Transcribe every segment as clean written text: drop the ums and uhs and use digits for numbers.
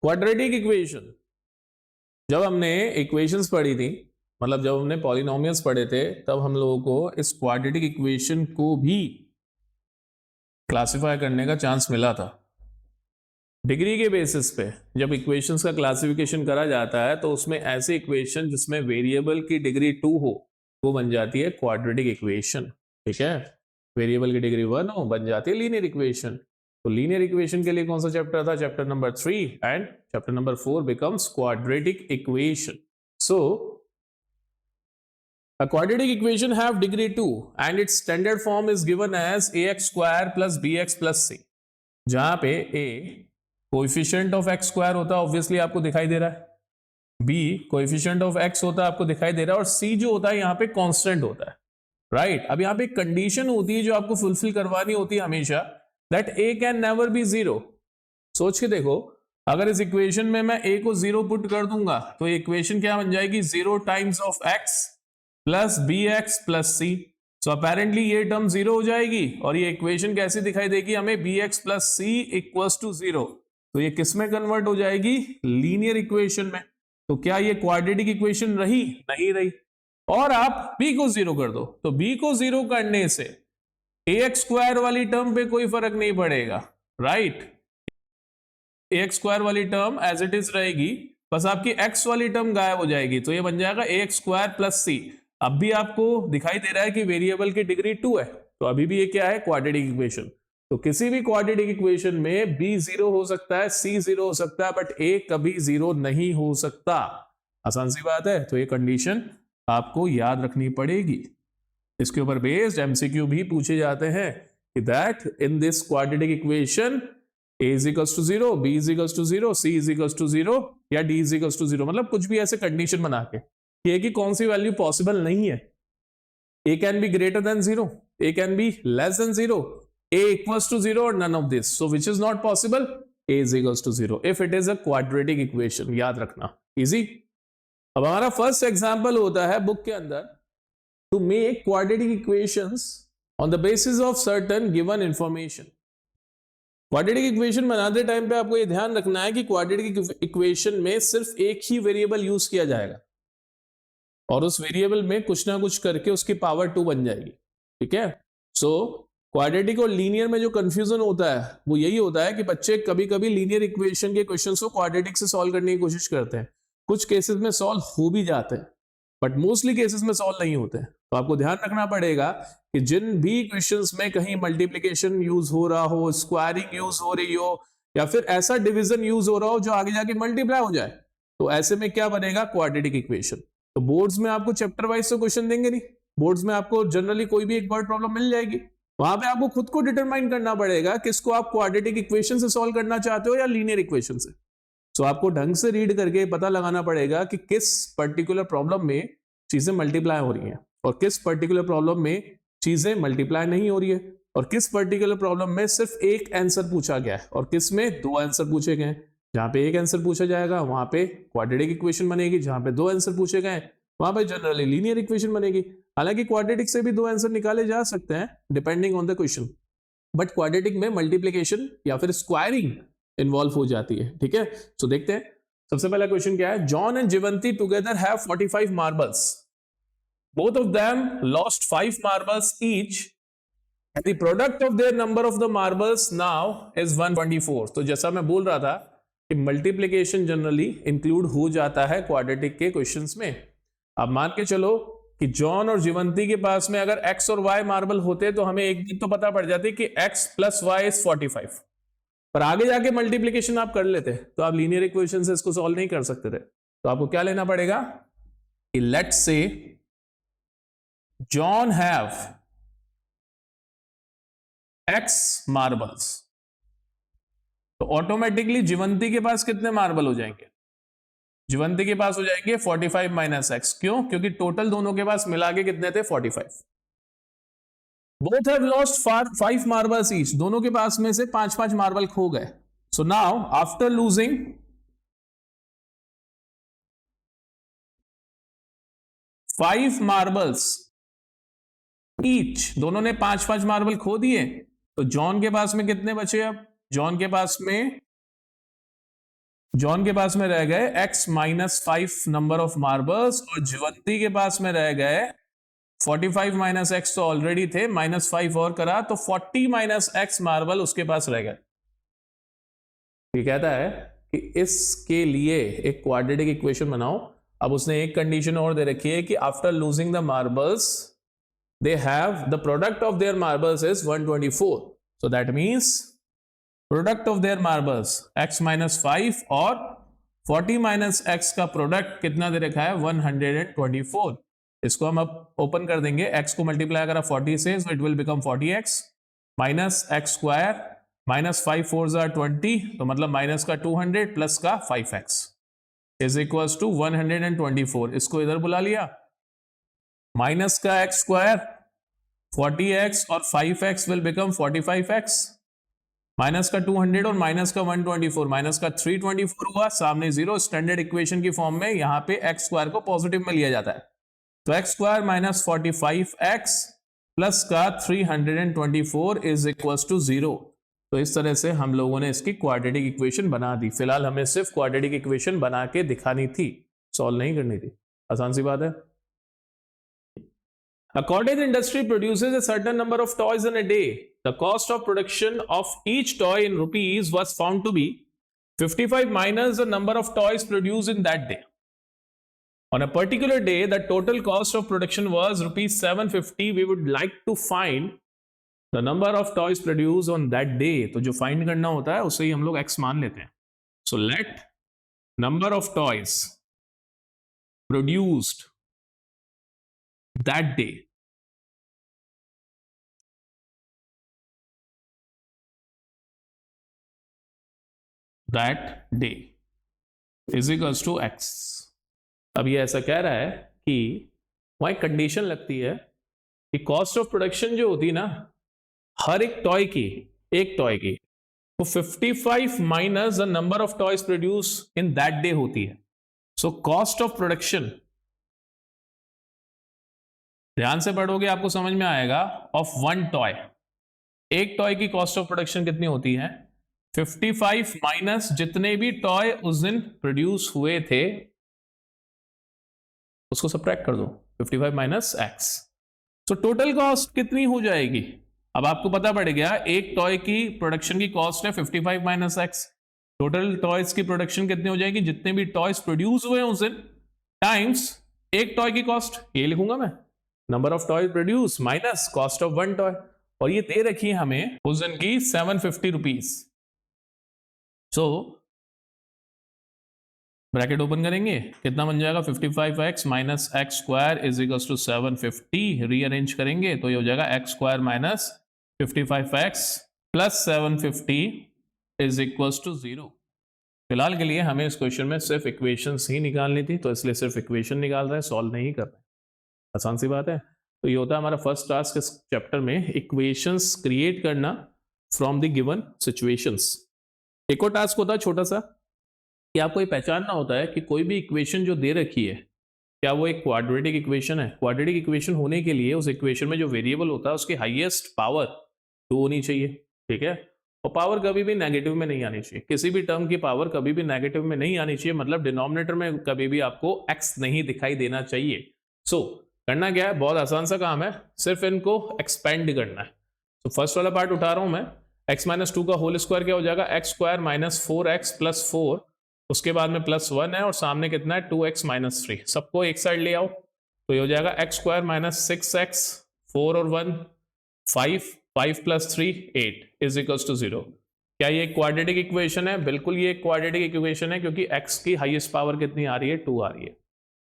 Quadratic equation, जब हमने equations पढ़ी थी, मतलब जब हमने पॉलिनोमियल्स पढ़े थे, तब हम लोगों को इस क्वाड्रेटिक इक्वेशन को भी क्लासिफाई करने का चांस मिला था। डिग्री के बेसिस पे जब इक्वेशंस का क्लासिफिकेशन करा जाता है तो उसमें ऐसे इक्वेशन जिसमें वेरिएबल की डिग्री 2 हो वो बन जाती है क्वाड्रेटिक इक्वेशन। ठीक है, वेरिएबल की डिग्री 1 हो बन जाती है लीनियर इक्वेशन। तो लीनियर इक्वेशन के लिए कौन सा चैप्टर था? Chapter number 3, and chapter number 4 becomes quadratic equation. So a quadratic equation have degree 2 and its standard form is given as ax square plus bx plus c, जहां पे a coefficient of x square होता है, obviously आपको दिखाई दे रहा है, b coefficient of x होता है, आपको दिखाई दे रहा है, और c जो होता है यहाँ पे कांस्टेंट होता है। राइट, अब यहाँ पे एक कंडीशन होती है जो आपको फुलफिल करवानी होती है हमेशा, that a can never be zero. सोच के देखो, अगर इस इक्वेशन में मैं a को जीरो पुट कर दूंगा तो इक्वेशन क्या बन जाएगी? 0 times of x plus B x plus C. So apparently ये टर्म जीरो हो जाएगी और ये इक्वेशन कैसी दिखाई देगी हमें? B x plus C equals to zero. तो ये किस में कन्वर्ट हो जाएगी? लीनियर इक्वेशन में। तो क्या ये क्वाड्रेटिक इक्वेशन रही? नहीं रही। और आप b को जीरो कर दो, तो b को जीरो करने से ax स्क्वायर वाली टर्म पे कोई फर्क नहीं पड़ेगा। राइट, ax स्क्वायर वाली टर्म एज इट इज रहेगी, बस आपकी x वाली टर्म गायब हो जाएगी। तो ये बन जाएगा ax स्क्वायर प्लस सी। अब भी आपको दिखाई दे रहा है कि वेरिएबल की डिग्री 2 है, तो अभी भी ये क्या है? Quadratic equation. तो किसी भी क्वाड्रेटिक इक्वेशन में b जीरो हो सकता है, c जीरो हो सकता है, बट a कभी जीरो नहीं हो सकता। आसान सी बात है। तो ये कंडीशन आपको याद रखनी पड़ेगी। इसके ऊपर बेस्ड एमसीक्यू भी पूछे जाते हैं कि that in this quadratic equation a is equals to 0, b is equals to 0, c is equals to 0 या d is equals to 0, मतलब कुछ भी ऐसे कंडीशन बना के a की कौन सी वैल्यू पॉसिबल नहीं है। a can be greater than 0, a can be less than 0, a equals to 0 और none of this, so which is not possible? a is equals to 0 if it is a quadratic equation। याद रखना, easy. अब हमारा first example होता है book के अंदर, to make quadratic equations on the basis of certain given information. Quadratic equation बनाते time पे आपको ये ध्यान रखना है कि क्वाड्रेटिक इक्वेशन में सिर्फ एक ही वेरिएबल यूज किया जाएगा और उस वेरिएबल में कुछ ना कुछ करके उसकी पावर 2 बन जाएगी। ठीक है, सो क्वाड्रेटिक और लीनियर में जो कंफ्यूजन होता है वो यही होता है कि बच्चे कभी कभी लीनियर इक्वेशन के क्वेश्चंस को क्वाड्रेटिक से सॉल्व करने की कोशिश करते हैं। कुछ केसेस में सॉल्व हो भी जाते हैं, बट मोस्टली केसेस में सॉल्व नहीं होते हैं। तो आपको ध्यान रखना पड़ेगा कि जिन भी इक्वेशंस में कहीं मल्टीप्लिकेशन यूज हो रहा हो, स्क्वायरिंग यूज हो रही हो, या फिर ऐसा डिवीजन यूज हो रहा हो जो आगे जाके मल्टीप्लाई हो जाए, तो ऐसे में क्या बनेगा? Quadratic equation. तो बोर्ड्स में आपको चैप्टर वाइज तो क्वेश्चन देंगे नहीं, बोर्ड्स में आपको जनरली कोई भी एक वर्ड प्रॉब्लम मिल जाएगी, वहां पे आपको खुद को डिटरमाइन करना पड़ेगा किसको आप क्वाड्रेटिक इक्वेशन से सॉल्व करना चाहते हो या लीनियर इक्वेशन से। सो आपको ढंग से रीड करके पता लगाना पड़ेगा कि किस पर्टिकुलर प्रॉब्लम में चीजें मल्टीप्लाई हो रही हैं और किस पर्टिकुलर प्रॉब्लम में चीजें मल्टीप्लाई नहीं हो रही है, और किस पर्टिकुलर प्रॉब्लम में सिर्फ एक आंसर पूछा गया है और किस में 2 आंसर पूछे गए हैं। जहां पे एक आंसर पूछा जाएगा वहां पे क्वाड्रेटिक इक्वेशन बनेगी, जहां पे 2 आंसर पूछे गए वहां पे जनरली लीनियर इक्वेशन बनेगी। हालांकि क्वाड्रेटिक से भी 2 आंसर निकाले जा सकते हैं depending on the question, but quadratic में मल्टीप्लिकेशन या फिर स्क्वायरिंग इन्वॉल्व हो जाती है। ठीक है, सो देखते हैं सबसे पहला क्वेश्चन क्या है। John and Jeevanti together have 45 marbles, both of them lost 5 marbles each and the product of their number of the marbles now is 124। तो जैसा मैं बोल रहा था कि मल्टीप्लिकेशन जनरली इंक्लूड हो जाता है क्वाड्रेटिक के क्वेश्चंस में। अब मान के चलो कि जॉन और जीवंती के पास में अगर x और y मार्बल होते तो हमें एक दिन तो पता पड़ जाती कि x प्लस y इज 45, पर आगे जाके मल्टीप्लिकेशन आप कर लेते तो आप लीनियर इक्वेशन से इसको सॉल्व नहीं कर सकते थे। तो आपको क्या लेना पड़ेगा कि let's say John have X marbles, तो ऑटोमेटिकली जीवंती के पास कितने मार्बल हो जाएंगे? जीवंती के पास हो जाएंगे 45 माइनस एक्स। क्यों? क्योंकि टोटल दोनों के पास मिला के कितने थे? 45। Both have lost 5 marbles each, दोनों के पास में से 5-5 मार्बल खो गए। So now after losing 5 marbles each, दोनों ने 5-5 मार्बल खो दिए, तो जॉन के पास में कितने बचे? अब जॉन के पास में जॉन के पास में रह गए x minus 5 number of marbles और ज्योति के पास में रह गए 45 माइनस एक्स तो ऑलरेडी थे, -5 और करा तो 40 माइनस एक्स मार्बल उसके पास रह गए। ये कहता है कि इसके लिए एक क्वाड्रेटिक इक्वेशन बनाओ। अब उसने एक कंडीशन और दे रखी है कि after losing the marbles they have the product of their marbles is 124, so that means product of their marbles x minus 5 और 40 माइनस एक्स का प्रोडक्ट कितना दे रखा है 124। इसको हम अब ओपन कर देंगे, x को मल्टीप्लाई करा 40 से, so it will become 40x minus X square minus 5 4 jar 20, तो मतलब माइनस का 200 प्लस का 5x इज इक्वल टू 124। इसको इधर बुला लिया, माइनस का x स्क्वायर 40x और 5x will become 45x, minus का 200 और माइनस का 124, माइनस का 324 हुआ, सामने जीरो। स्टैंडर्ड इक्वेशन की फॉर्म में यहां पे x स्क्वायर को पॉजिटिव में लिया जाता है, तो x square minus 45x plus का 324 इज इक्वल टू 0। तो इस तरह से हम लोगों ने इसकी क्वाड्रेटिक इक्वेशन बना दी। फिलहाल हमें सिर्फ क्वाड्रेटिक इक्वेशन बना के दिखानी थी, सॉल्व नहीं करनी थी। आसान सी बात है। A cottage industry produces a certain number of toys in a day. The cost of production of each toy in rupees was found to be 55 minus the number of toys produced in that day. On a particular day, the total cost of production was rupees 750. We would like to find the number of toys produced on that day. तो जो find करना होता है उसे ही हम लोग x मान लेते हैं। So let number of toys produced that day is equals to x। अब ये ऐसा कह रहा है कि वहां एक कंडीशन लगती है कि कॉस्ट ऑफ प्रोडक्शन जो होती है ना हर एक टॉय की, एक टॉय की, वो 55 minus the number of toys produce in that day होती है। सो कॉस्ट ऑफ प्रोडक्शन, ध्यान से पढ़ोगे आपको समझ में आएगा, ऑफ वन टॉय, एक टॉय की कॉस्ट ऑफ प्रोडक्शन कितनी होती है 55 माइनस जितने भी टॉय उस दिन प्रोड्यूस हुए थे उसको सब्ट्रैक्ट कर दो, 55 माइनस एक्स। तो टोटल कॉस्ट कितनी हो जाएगी, अब आपको पता पड़ गया एक टॉय की प्रोडक्शन की कॉस्ट है 55 माइनस एक्स। टोटल टॉयज की प्रोडक्शन कितनी हो जाएगी, जितने भी टॉयज प्रोड्यूस हुए उस दिन टाइम्स एक टॉय की कॉस्ट, ये लिखूंगा मैं, number of toy produce minus cost of one toy, और ये दे रखी है हमें उस दिन की 750 रुपीज। सो ब्रैकेट ओपन करेंगे, कितना बन जाएगा 55x minus X square is equal to 750। Rearrange करेंगे तो ये हो जाएगा X square minus 55x plus 750 is equal to 0। फिलहाल के लिए हमें इस क्वेश्चन में सिर्फ इक्वेशंस ही निकालनी थी, तो इसलिए सिर्फ इक्वेशन निकाल रहे हैं, सॉल्व नहीं कर रहे। आसान सी बात है। तो ये होता है हमारा फर्स्ट टास्क इस चैप्टर में, इक्वेशंस क्रिएट करना फ्रॉम द गिवन सिचुएशंस। एक और टास्क होता है छोटा सा कि आपको ये पहचानना होता है कि कोई भी इक्वेशन जो दे रखी है क्या वो एक क्वाड्रेटिक इक्वेशन है। क्वाड्रेटिक इक्वेशन होने के लिए उस इक्वेशन में जो वेरिएबल होता है उसकी हाईएस्ट पावर 2 होनी चाहिए, ठीक है, और पावर कभी भी नेगेटिव में नहीं आनी चाहिए। किसी भी टर्म की पावर कभी भी नेगेटिव में नहीं आनी चाहिए, मतलब डिनोमिनेटर में कभी भी आपको x नहीं दिखाई देना चाहिए। सो करना क्या है, बहुत आसान सा काम है, सिर्फ इनको एक्सपेंड करना है। तो फर्स्ट वाला पार्ट उठा रहा हूं मैं, x माइनस 2 का होल स्क्वायर क्या हो जाएगा X square minus 4x plus 4, उसके बाद में प्लस 1 है और सामने कितना है 2x माइनस 3, सबको एक साइड ले आओ तो ये हो जाएगा एक्स स्क्वायर माइनस 6x 4 और 1 5 प्लस 3 8 इज इक्वल्स टू 0। क्या ये क्वाड्रेटिक इक्वेशन है? बिल्कुल ये क्वाड्रेटिक इक्वेशन है, क्योंकि x की हाईएस्ट पावर कितनी आ रही है 2 आ रही है।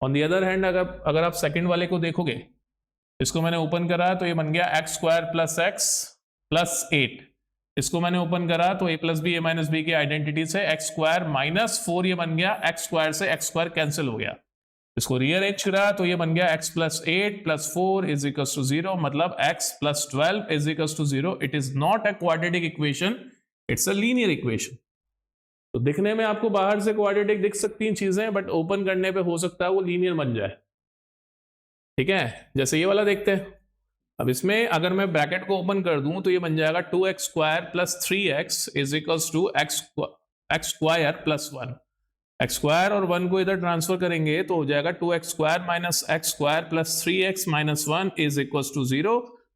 ऑन दी अदर हैंड अगर आप सेकंड वाले को देखोगे, इसको मैंने ओपन करा तो ये बन गया x square plus X plus 8, इसको मैंने ओपन करा तो a plus B A minus B की आइडेंटिटी से एक्स स्क्वायर माइनस 4 ये बन गया, एक्स स्क्वायर से एक्स स्क्वायर कैंसिल हो गया। इसको रीअरेंज करा तो ये बन गया x plus 8 plus 4 is equal to 0, मतलब x plus 12 is equal to 0। It is not a quadratic equation, it's a linear equation. तो दिखने में आपको बाहर से क्वाड्रेटिक दिख सकती हैं चीजें, बट ओपन करने पे हो सकता है वो लीनियर बन जाए, ठीक है, जैसे ये वाला देखते हैं। अब इसमें अगर मैं ब्रैकेट को ओपन कर दूं तो ये बन जाएगा 2x square plus 3x is equals to X square plus 1। X square और 1 को इधर ट्रांसफर करेंगे तो हो जाएगा 2x square minus X square plus 3x minus 1 is equal to 0।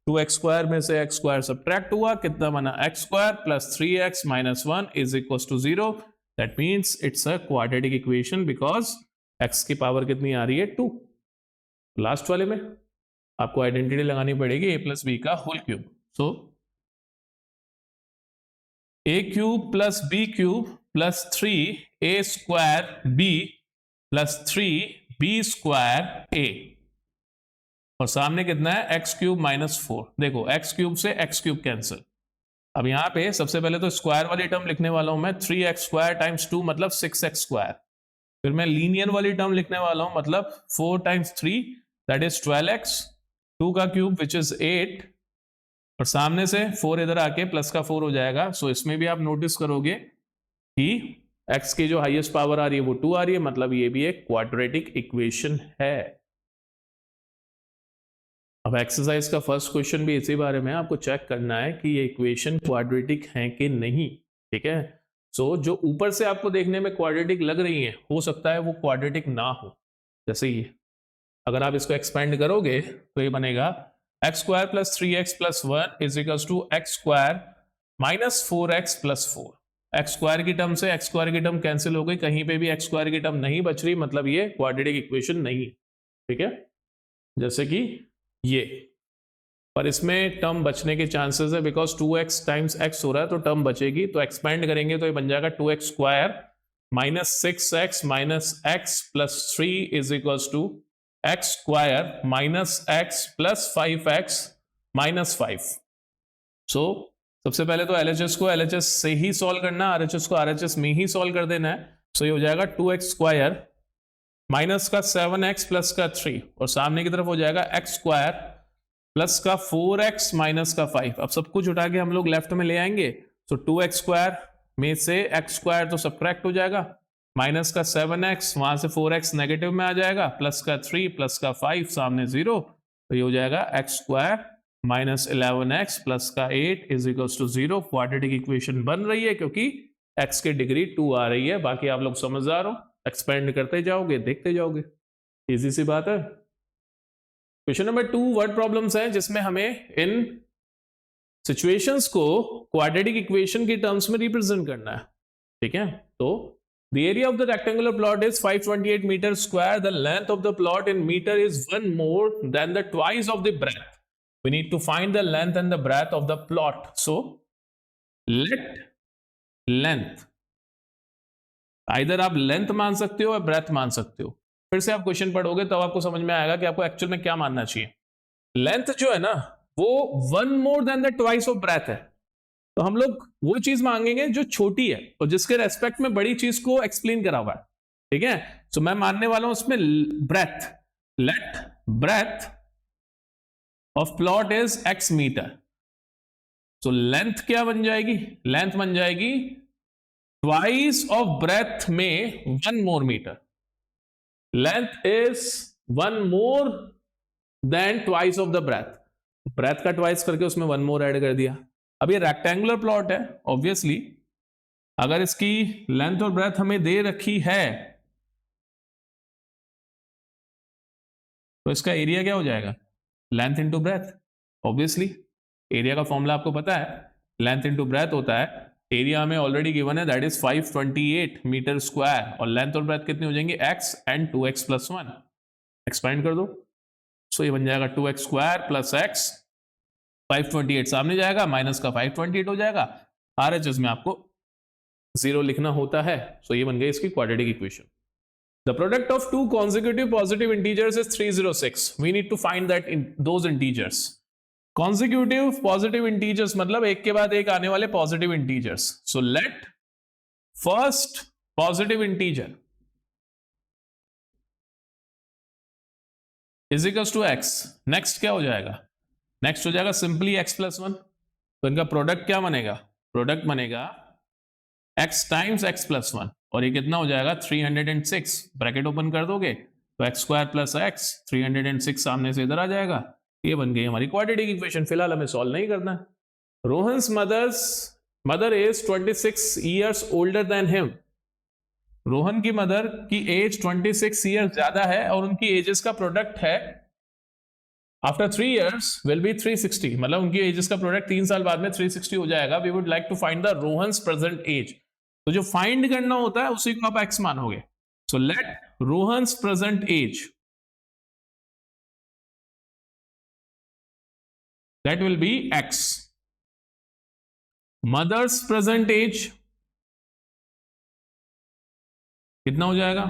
2x square में से x स्क्वायर सब्ट्रैक्ट हुआ, कितना बना x square plus 3x minus 1 is equal to 0। That means it's a quadratic equation because x की power कितनी आ रही है 2। लास्ट वाले में आपको आइडेंटिटी लगानी पड़ेगी a प्लस बी का whole cube. So a cube plus b cube plus 3a square b plus 3b square a और सामने कितना है x क्यूब माइनस 4। देखो x क्यूब से x क्यूब कैंसिल। अब यहां पे सबसे पहले तो स्क्वायर वाली टर्म लिखने वाला हूं मैं 3x स्क्वायर टाइम्स 2 मतलब 6x स्क्वायर। फिर मैं लीनियर वाली टर्म लिखने वाला हूं मतलब 4 टाइम्स 3 दैट इज 12x, 2 का क्यूब विच इज 8 और सामने से 4 इधर आके प्लस का 4 हो जाएगा। सो इसमें भी आप नोटिस करोगे कि x की जो हाईएस्ट पावर आ रही है वो 2 आ रही है, मतलब ये भी एक क्वाड्रेटिक इक्वेशन है। अब एक्सरसाइज का फर्स्ट क्वेश्चन भी इसी बारे में आपको चेक करना है कि ये इक्वेशन क्वाड्रेटिक है कि नहीं। ठीक है, सो जो ऊपर से आपको देखने में क्वाड्रेटिक लग रही है हो सकता है वो क्वाड्रेटिक ना हो। जैसे ये अगर आप इसको एक्सपेंड करोगे तो ये बनेगा X square plus 3x plus 1 is equal to X square minus 4x plus 4। X square की टर्म से एक्स स्क्वायर की टर्म कैंसिल हो गई, कहीं पे भी एक्स स्क्वायर की टर्म नहीं बच रही, मतलब ये क्वाड्रेटिक इक्वेशन नहीं। ठीक है, जैसे कि ये, पर इसमें टर्म बचने के चांसेस है बिकॉज 2x टाइम्स x हो रहा है तो टर्म बचेगी। तो एक्सपेंड करेंगे तो ये बन जाएगा 2x square minus 6x minus x plus 3 is equal to X square minus X plus 5x minus 5। So सबसे पहले तो LHS को LHS से ही सॉल्व करना, RHS को RHS में ही सॉल्व कर देना है। सो ये हो जाएगा 2x स्क्वायर माइनस का 7x प्लस का 3 और सामने की तरफ हो जाएगा एक्स स्क्वायर प्लस का 4x माइनस का 5। अब सब कुछ उठा के हम लोग लेफ्ट में ले आएंगे तो 2x स्क्वायर में से x स्क्वायर तो सब्ट्रैक्ट हो जाएगा, माइनस का 7x वहां से 4x नेगेटिव में आ जाएगा, प्लस का 3 प्लस का 5 सामने 0, तो ये हो जाएगा X square minus 11x plus का 8 is equal to 0। Quadratic equation बन रही है क्योंकि x की डिग्री 2 आ रही है। बाकी आप लोग समझदार हो, एक्सपेंड करते जाओगे देखते जाओगे, इजी सी बात है। क्वेश्चन नंबर 2 वर्ड प्रॉब्लम्स है जिसमें हमें इन सिचुएशंस को क्वाड्रेटिक इक्वेशन की टर्म्स में रिप्रेजेंट करना है। ठीक है, तो the area of the rectangular plot is 528 meters square. The length of the plot in meter is 1 more than the twice of the breadth. We need to find the length and the breadth of the plot. So let length, either आप length मान सकते हो या breath मान सकते हो। फिर से आप क्वेश्चन पढ़ोगे तब आपको समझ में आएगा कि आपको एक्चुअल में क्या मानना चाहिए। लेंथ जो है ना वो 1 more than the twice of breadth है, तो हम लोग वो चीज मांगेंगे जो छोटी है और जिसके रेस्पेक्ट में बड़ी चीज को एक्सप्लेन करा हुआ है। ठीक है, तो मैं मानने वाला हूं उसमें breadth, let breadth of plot is x metre. तो लेंथ क्या बन जाएगी, लेंथ बन जाएगी ट्वाइस ऑफ ब्रेथ में 1 more metre. Length is 1 more than twice of the breadth, breadth का ट्वाइस करके उसमें 1 मोर ऐड कर दिया। अब ये रेक्टेंगुलर प्लॉट है, ऑब्वियसली अगर इसकी लेंथ और ब्रेथ हमें दे रखी है तो इसका एरिया क्या हो जाएगा, length into breadth. Obviously area का फॉर्मूला आपको पता है, लेंथ इनटू ब्रेथ होता है, एरिया हमें ऑलरेडी गिवन है दैट इज 528 मीटर स्क्वायर और लेंथ और ब्रेथ कितनी हो जाएंगे x and 2x plus 1। Expand कर दो, सो ये बन जाएगा 2x स्क्वायर प्लस x, 528 सामने जाएगा, माइनस का 528 हो जाएगा। RHS में आपको 0 लिखना होता है। सो ये बन गई इसकी quadratic equation. The product of two consecutive positive integers is 306। We need to find that in those integers. Consecutive positive integers मतलब एक के बाद एक आने वाले positive integers. So let first positive integer is equals to x। Next क्या हो जाएगा, नेक्स्ट हो जाएगा सिंपली x प्लस 1। तो इनका प्रोडक्ट क्या बनेगा, प्रोडक्ट बनेगा x टाइम्स x प्लस 1 और ये कितना हो जाएगा 306। ब्रैकेट ओपन कर दोगे तो x स्क्वायर प्लस x 306 सामने से इधर आ जाएगा। ये बन गई हमारी क्वाड्रेटिक इक्वेशन। फिलहाल हमें सॉल्व नहीं करना है। Rohan's mother is 26 years older than him Rohan की मदर की एज 26 ईयर्स ज्यादा है और उनकी एजेस का प्रोडक्ट है आफ्टर 3 years विल बी 360, मतलब उनकी एजेस का प्रोडक्ट 3 साल बाद में 360 हो जाएगा. We would like to find the Rohan's present age. तो जो फाइंड करना होता है उसी को आप एक्स मानोगे. So let Rohan's present age, that will be x. Mother's present age कितना हो जाएगा?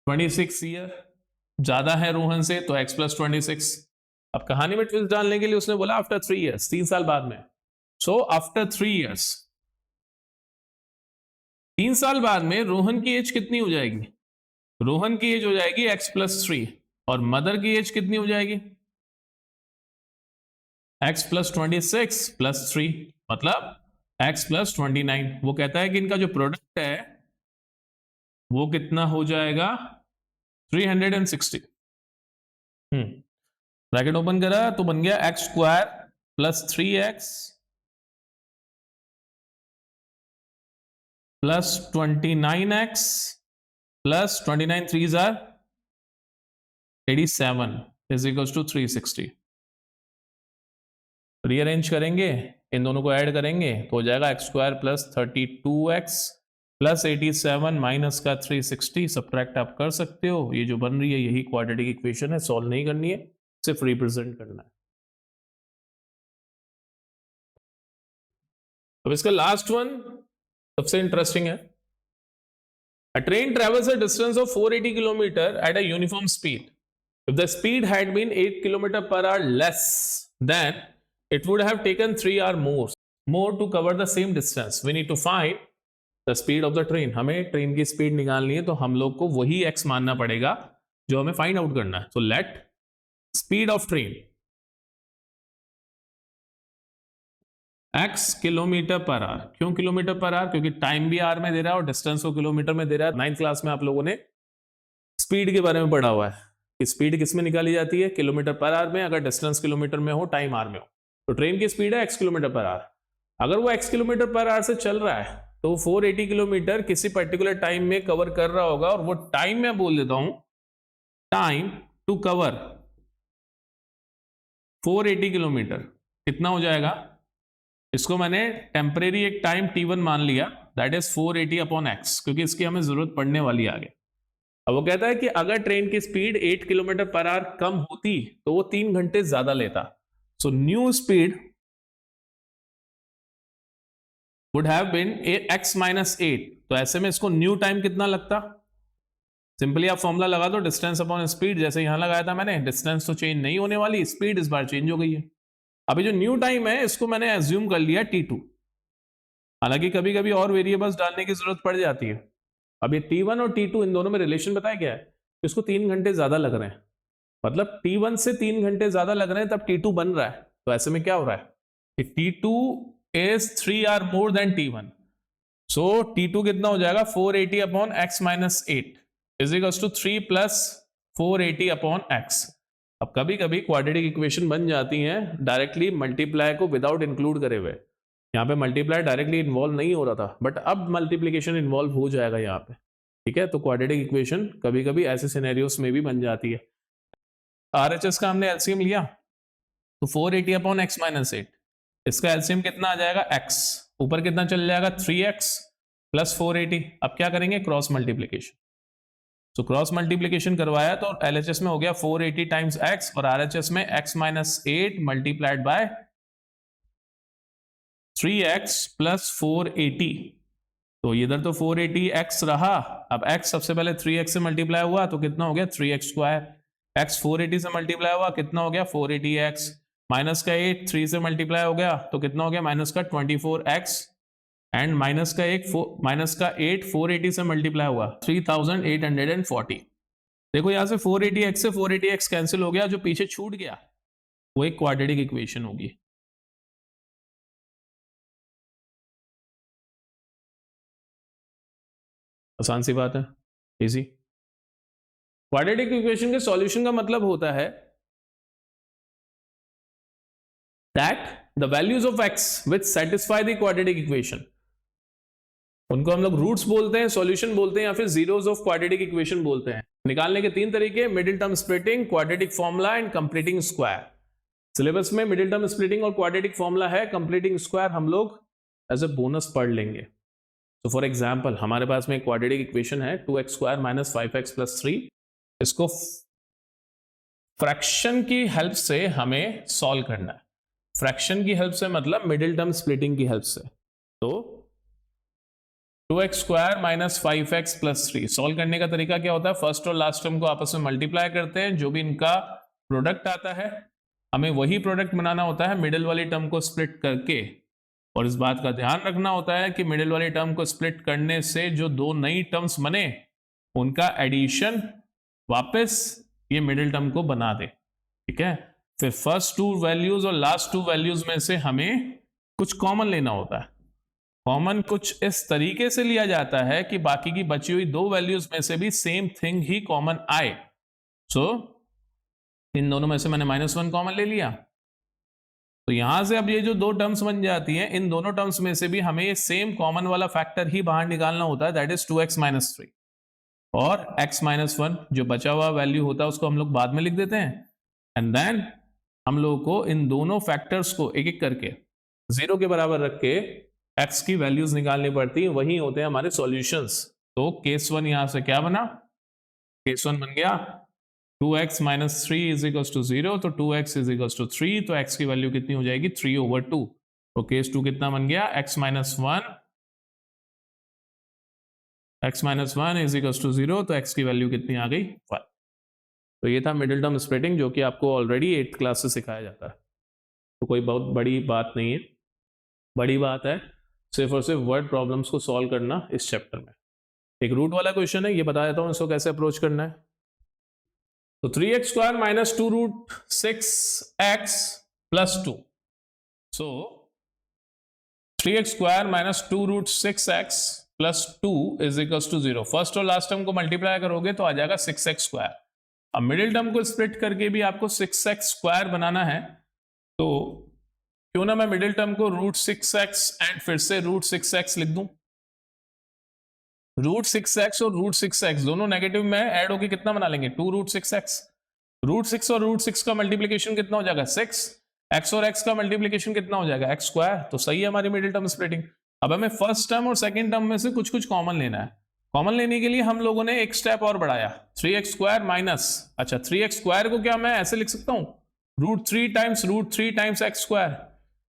26 ईयर, ज्यादा है रोहन से तो x प्लस 26. अब कहानी में ट्विस्ट डालने के लिए उसने बोला आफ्टर 3 years, 3 साल बाद में. सो आफ्टर 3 years, 3 साल बाद में रोहन की एज कितनी हो जाएगी? रोहन की एज हो जाएगी x प्लस 3 और मदर की एज कितनी हो जाएगी? x प्लस 26 प्लस 3, मतलब x प्लस 29. वो कहता है कि इनका जो प्रोडक्ट है वो कितना हो जाएगा? 360. ब्रैकेट ओपन करा तो बन गया x square plus 3x plus 29x plus 29 3s are 87 is equals to 360. Rearrange करेंगे, इन दोनों को ऐड करेंगे तो हो जाएगा X square plus 32x plus 87 minus का 360. सब्ट्रैक्ट आप कर सकते हो. ये जो बन रही है यही क्वाड्रेटिक इक्वेशन है. सॉल्व नहीं करनी है, सिर्फ रिप्रेजेंट करना है. अब इसका लास्ट वन सबसे इंटरेस्टिंग है. A train travels a distance of 480 km at a uniform speed. If the speed had been 8 km per hour less, then it would have taken 3 hours more to cover the same distance. We need to find the speed of the train. हमें train की speed निकालनी है तो हम लोग को वही x मानना पड़ेगा जो हमें फाइंड आउट करना है. तो let speed of train x kilometre per our. क्यों किलोमीटर पर आवर? क्योंकि टाइम भी आर में दे रहा है और डिस्टेंस को किलोमीटर में दे रहा है. 9th क्लास में आप लोगों ने स्पीड के बारे में पढ़ा हुआ है कि स्पीड किस में निकाली जाती है? किलोमीटर पर आवर में. अगर डिस्टेंस किलोमीटर में हो, टाइम आर में हो. तो ट्रेन की स्पीड है x किलोमीटर पर आवर. अगर वो x किलोमीटर पर आवर से चल रहा है तो 480 किलोमीटर किसी पर्टिकुलर टाइम में कवर कर रहा होगा. और वो टाइम मैं बोल देता हूं, टाइम टू कवर 480 किलोमीटर कितना हो जाएगा? इसको मैंने टेम्परेरी एक टाइम t1 मान लिया, दैट इज 480 अपॉन x, क्योंकि इसकी हमें जरूरत पड़ने वाली आगे. अब वो कहता है कि अगर ट्रेन की स्पीड 8 किलोमीटर पर आवर कम होती तो वो 3 घंटे ज्यादा लेता. So new speed would have been x minus 8. तो ऐसे में इसको न्यू टाइम कितना लगता? सिंपली आप फॉर्मूला लगा दो, डिस्टेंस अपॉन स्पीड. जैसे यहां लगाया था मैंने, डिस्टेंस तो चेंज नहीं होने वाली, स्पीड इस बार चेंज हो गई है. अभी जो न्यू टाइम है इसको मैंने एज्यूम कर लिया t2. हालांकि कभी कभी और वेरिएबल्स डालने की जरूरत पड़ जाती है. अब ये t1 और t2 इन दोनों में रिलेशन बताया क्या है? इसको 3 घंटे ज्यादा लग रहे हैं, मतलब t1 से 3 घंटे ज्यादा लग रहे हैं तब t2 बन रहा है. तो ऐसे में क्या हो रहा है कि t2 is 3 hour more than t1. So t2 कितना हो जाएगा? 480 upon x minus 8 is equals to 3 plus 480 upon x. अब कभी कभी क्वाड्रेटिक इक्वेशन बन जाती हैं डायरेक्टली मल्टीप्लाई को विदाउट इंक्लूड करे हुए. यहाँ पे मल्टीप्लाई डायरेक्टली इन्वॉल्व नहीं हो रहा था, बट अब मल्टीप्लीकेशन इन्वॉल्व हो जाएगा यहाँ पे. ठीक है, तो क्वाड्रेटिक इक्वेशन कभी कभी ऐसे सिनेरियोस में भी बन जाती है. RHS का हमने एलसीएम लिया तो 480 अपॉन एक्स माइनस 8. इसका एलसीएम कितना आ जाएगा? x. ऊपर कितना चल जाएगा? 3x plus 480. अब क्या करेंगे? Cross multiplication. तो क्रॉस मल्टीप्लीकेशन करवाया तो LHS में हो गया 480 टाइम्स x और RHS में x minus 8 multiplied by 3x plus 480. तो इधर तो 480x रहा, अब x सबसे पहले 3x से मल्टीप्लाई हुआ तो कितना हो गया? 3x square. x 480 से मल्टीप्लाई हुआ, कितना हो गया? 480x. माइनस का 8 3 से मल्टीप्लाई हो गया तो कितना हो गया? माइनस का 24x. एंड माइनस का 8 480 से मल्टीप्लाई हुआ 3840. देखो यहां से 480x से 480x कैंसिल हो गया, जो पीछे छूट गया वो एक क्वाड्रेटिक इक्वेशन होगी. आसान सी बात है, इजी. क्वाड्रेटिक इक्वेशन के सॉल्यूशन का मतलब होता है that the values of x which satisfy the quadratic equation उनको हम लोग रूट्स बोलते हैं, सॉल्यूशन बोलते हैं, या फिर जीरोस ऑफ क्वाड्रेटिक इक्वेशन बोलते हैं। निकालने के 3 तरीके, middle term splitting, quadratic formula and completing square. Syllabus में मिडिल टर्म स्प्लिटिंग और क्वाड्रेटिक फॉर्मूला है, कंप्लीटिंग स्क्वायर हम लोग एज ए बोनस पढ़ लेंगे। तो फॉर एग्जांपल हमारे पास में एक क्वाड्रेटिक इक्वेशन है 2x square minus 5x plus 3। इसको फ्रैक्शन की हेल्प से हमें सॉल्व करना है। फ्रैक्शन की हेल्प से मतलब मिडिल टर्म स्प्लिटिंग की हेल्प से। तो 2x square minus 5x plus 3 solve करने का तरीका क्या होता है, फर्स्ट और लास्ट टर्म को आपस में मल्टीप्लाई करते हैं, जो भी इनका प्रोडक्ट आता है हमें वही प्रोडक्ट बनाना होता है मिडिल वाली टर्म को स्प्लिट करके। और इस बात का ध्यान रखना होता है कि मिडिल वाली टर्म को स्प्लिट करने से जो 2 नई टर्म्स बने उनका एडिशन वापस ये मिडिल टर्म को बना दे, ठीक है। फिर फर्स्ट 2 वैल्यूज और लास्ट 2 वैल्यूज में से हमें कुछ कॉमन लेना होता है। कॉमन कुछ इस तरीके से लिया जाता है कि बाकी की बची हुई 2 वैल्यूज में से भी सेम थिंग ही कॉमन आए। सो इन दोनों में से मैंने -1 कॉमन ले लिया, तो यहां से अब ये जो 2 टर्म्स बन जाती हैं, इन दोनों टर्म्स में से भी हमें ये सेम कॉमन वाला फैक्टर ही बाहर निकालना होता है, दैट इज 2x माइनस 3। और x माइनस 1 जो बचा हुआ वैल्यू होता है उसको हम लोग बाद में लिख देते हैं। एंड देन हम लोग को इन दोनों फैक्टर्स को एक एक करके 0 के बराबर रख के x की वैल्यूज निकालनी पड़ती है, वही होते हैं हमारे सॉल्यूशंस। तो केस 1 यहां से क्या बना, केस 1 बन गया 2x minus 3 is equal to 0, तो 2x इज इक्वल टू 3, तो x की वैल्यू कितनी हो जाएगी 3/2। तो केस 2 कितना बन गया, x minus 1 is equal to 0, तो x की वैल्यू कितनी आ गई 1। तो ये था मिडिल टर्म स्प्लिटिंग, जो कि आपको ऑलरेडी 8th क्लास से सिखाया जाता है, तो कोई बहुत बड़ी बात नहीं है। बड़ी बात है सिर्फ और सिर्फ वर्ड प्रॉब्लम्स को सॉल्व करना इस चैप्टर में। एक रूट वाला क्वेश्चन है, ये बता देता हूं इसको कैसे अप्रोच करना है। तो 3x square minus 2 root 6x plus 2। So 3x square minus 2 root 6x plus 2 is equal to 0। First और लास्ट टर्म को मल्टीप्लाई करोगे तो आ जाएगा 6x स्क्वायर। अब मिडिल टर्म को स्प्लिट करके भी आपको 6x स्क्वायर बनाना है, तो क्यों ना मैं मिडिल टर्म को रूट 6x एंड फिर से रूट 6x लिख दूं। रूट 6x और रूट 6x दोनों नेगेटिव में ऐड होकर कितना बना लेंगे 2 रूट 6x। रूट 6 और रूट 6 का मल्टीप्लीकेशन कितना हो जाएगा 6। x और x का मल्टीप्लीकेशन कितना हो जाएगा x स्क्वायर। तो सही है हमारी मिडिल टर्म स्प्लिटिंग। अब हमें फर्स्ट टर्म और सेकंड टर्म में से कुछ कुछ कॉमन लेना है। कॉमन लेने के लिए हम लोगों ने एक स्टेप और बढ़ाया, 3x स्क्वायर माइनस, अच्छा 3x स्क्वायर को क्या मैं ऐसे लिख सकता हूं रूट 3 टाइम्स x स्क्वायर।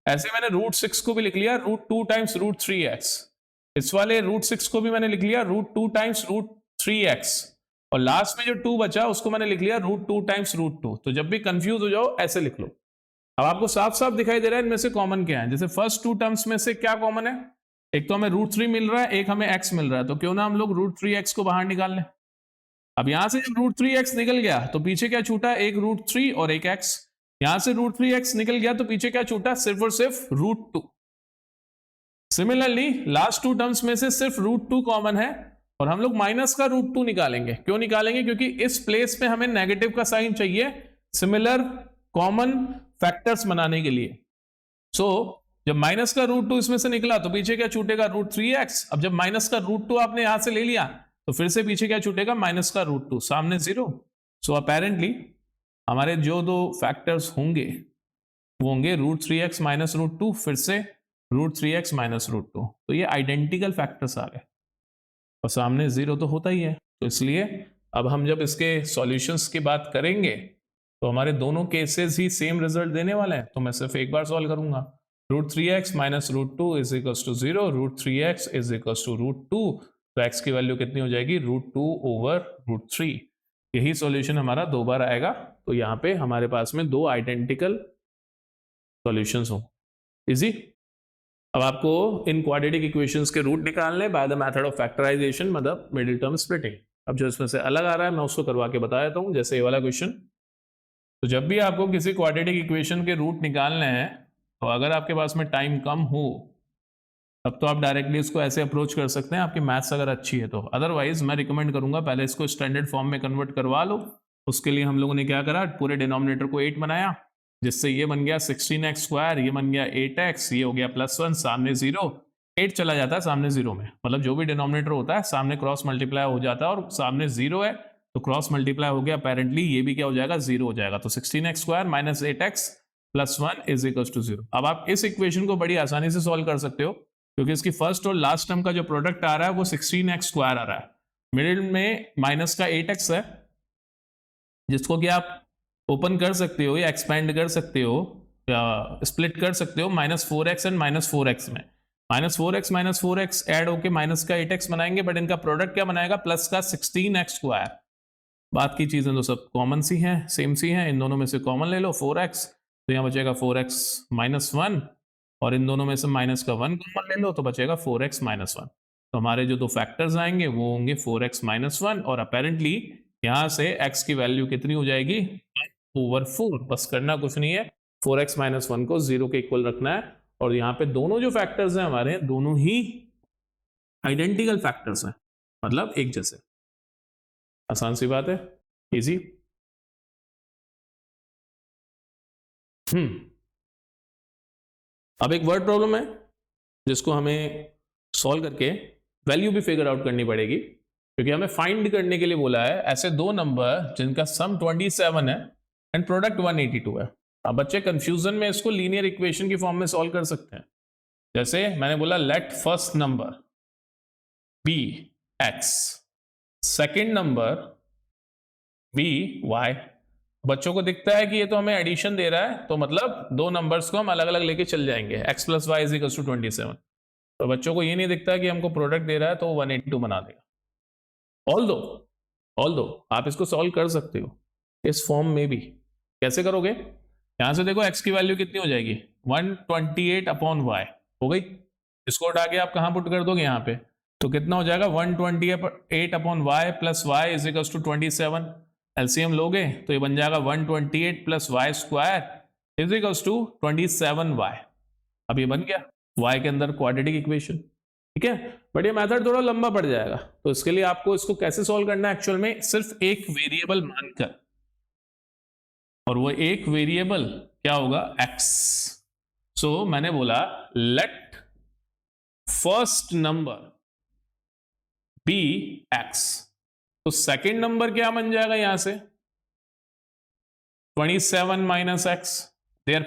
ऐसे मैंने रूट 6 को भी लिख लिया रूट 2 टाइम्स रूट 3x। इस वाले रूट 6 को भी मैंने लिख लिया रूट 2 टाइम्स रूट 3x, और लास्ट में जो 2 बचा उसको मैंने लिख लिया रूट 2 टाइम्स रूट 2। तो जब भी कंफ्यूज हो जाओ ऐसे लिख लो। अब आपको साफ साफ दिखाई दे रहा है इनमें से कॉमन क्या है। जैसे फर्स्ट 2 टर्म्स में से क्या कॉमन है, एक तो हमें रूट 3 मिल रहा है, एक हमें x मिल रहा है, तो क्यों ना हम लोग रूट 3x को बाहर निकाल लें। अब यहां से जब रूट 3x निकल गया तो पीछे क्या छूटा, एक रूट 3 और एक x। यहां से रूट 3x निकल गया तो पीछे क्या छूटा, सिर्फ और सिर्फ रूट 2। सिमिलरली लास्ट 2 टर्म्स में से सिर्फ रूट 2 कॉमन है, और हम लोग माइनस का रूट 2 निकालेंगे। क्यों निकालेंगे, क्योंकि इस प्लेस पे हमें नेगेटिव का साइन चाहिए सिमिलर कॉमन फैक्टर्स बनाने के लिए। सो जब माइनस का रूट 2 इसमें से निकला तो पीछे क्या छूटेगा रूट 3x। अब जब माइनस का रूट 2 आपने यहां से ले लिया तो फिर से पीछे क्या छूटेगा माइनस का रूट 2, सामने 0। सो अपेरेंटली हमारे जो 2 फैक्टर्स होंगे वो होंगे रूट 3x माइनस रूट 2, फिर से रूट 3x माइनस रूट 2। तो ये आइडेंटिकल फैक्टर्स आ गए और सामने 0 तो होता ही है। तो इसलिए अब हम जब इसके सॉल्यूशंस की बात करेंगे तो हमारे दोनों केसेस ही सेम रिजल्ट देने वाले हैं। तो मैं सिर्फ एक बार सॉल्व करूंगा, root 3x minus root 2 is equal to 0, root 3x is equal to root 2। तो x की वैल्यू कितनी हो जाएगी रूट 2 ओवर रूट 3। यही सॉल्यूशन हमारा 2 बार आएगा। तो यहाँ पे हमारे पास में 2 आइडेंटिकल सॉल्यूशंस हो, इजी। अब आपको इन क्वाड्रेटिक इक्वेशंस के रूट निकालने by the method of factorisation, मतलब मिडिल टर्म स्प्लिटिंग। अब जो इसमें से अलग आ रहा है मैं उसको करवा के बता देता हूँ। जैसे ये वाला क्वेश्चन, तो जब भी आपको किसी क्वाड्रेटिक इक्वेशन के रूट निकालने हैं तो अगर आपके पास में टाइम कम हो तब तो आप डायरेक्टली इसको ऐसे अप्रोच कर सकते हैं, आपकी मैथ्स अगर अच्छी है तो। अदरवाइज मैं रिकमेंड करूंगा पहले इसको स्टैंडर्ड फॉर्म में कन्वर्ट करवा लो। उसके लिए हम लोगों ने क्या करा, पूरे डिनोमिनेटर को 8 बनाया, जिससे ये बन गया 16x स्क्वायर, ये बन गया 8x, ये हो गया +1, सामने 0। 8 चला जाता है सामने 0 में, मतलब जो भी डिनोमिनेटर होता है सामने क्रॉस मल्टीप्लाई हो जाता है, और सामने 0 है तो क्रॉस मल्टीप्लाई हो गया, अपेरेंटली ये भी क्या हो जाएगा, 0 हो जाएगा। तो 16x² minus 8x plus 1 is equal to 0। अब आप इस इक्वेशन को बड़ी आसानी से सॉल्व कर सकते हो, क्योंकि इसकी फर्स्ट और लास्ट टर्म का जो प्रोडक्ट आ रहा है वो 16x² आ रहा है, मिडिल में माइनस का 8x है, जिसको कि आप ओपन कर सकते हो या एक्सपेंड कर सकते हो या स्प्लिट कर सकते हो -4x एंड -4x में। -4x ऐड होके माइनस का 8x बनाएंगे, बट इनका प्रोडक्ट क्या बनाएगा, प्लस का 16x²। बात की चीजें तो सब कॉमन सी हैं, सेम सी हैं, इन दोनों में से कॉमन ले लो 4x, तो यहाँ बचेगा 4x - 1, और इन दोनों में से माइनस का 1 कॉमन ले लो तो बचेगा 4x - 1। तो हमारे जो दो फैक्टर्स आएंगे वो होंगे 4x - 1, और अपेरेंटली यहाँ से x की वैल्यू कितनी हो जाएगी, 1/4। बस करना कुछ नहीं है, 4x - 1 को 0 के इक्वल रखना है, और यहाँ पे दोनों जो फैक्टर्स हैं हमारे, दोनों ही आइडेंटिकल फैक्टर्स हैं, मतलब एक जैसे। आसान सी बात है, इजी। अब एक वर्ड प्रॉब्लम है जिसको हमें सॉल्व करके वैल्यू भी फिगर आउट करनी पड़ेगी, क्योंकि हमें फाइंड करने के लिए बोला है ऐसे दो नंबर जिनका सम 27 है एंड प्रोडक्ट 182 है। अब बच्चे कंफ्यूजन में इसको लीनियर इक्वेशन की फॉर्म में सॉल्व कर सकते हैं। जैसे मैंने बोला let first number be x, second number be y। बच्चों को दिखता है कि ये तो हमें एडिशन दे रहा है, तो मतलब दो नंबर्स को हम अलग अलग लेके चल जाएंगे, x + y = 27। तो बच्चों को ये नहीं दिखता कि हमको प्रोडक्ट दे रहा है, तो 182 बना देगा। ऑल्दो आप इसको सॉल्व कर सकते हो इस फॉर्म में भी। कैसे करोगे, यहां से देखो x की वैल्यू कितनी हो जाएगी, 128/y हो गई। इसको उठा के आप कहां पुट कर दोगे, यहाँ पे, तो कितना हो जाएगा 128/y plus y is equal to 27। LCM लोगे तो ये बन जाएगा 128 + y² is equal to 27y। अब ये बन गया y के अंदर क्वाड्रेटिक इक्वेशन, ठीक है। बट ये मेथड थोड़ा लंबा पड़ जाएगा, तो इसके लिए आपको इसको कैसे सॉल्व करना है, एक्चुअल में सिर्फ एक वेरिएबल मानकर, और वो एक वेरिएबल क्या होगा, x। सो मैंने बोला let first number be x, तो सेकेंड नंबर क्या बन जाएगा यहां से 27 - x, their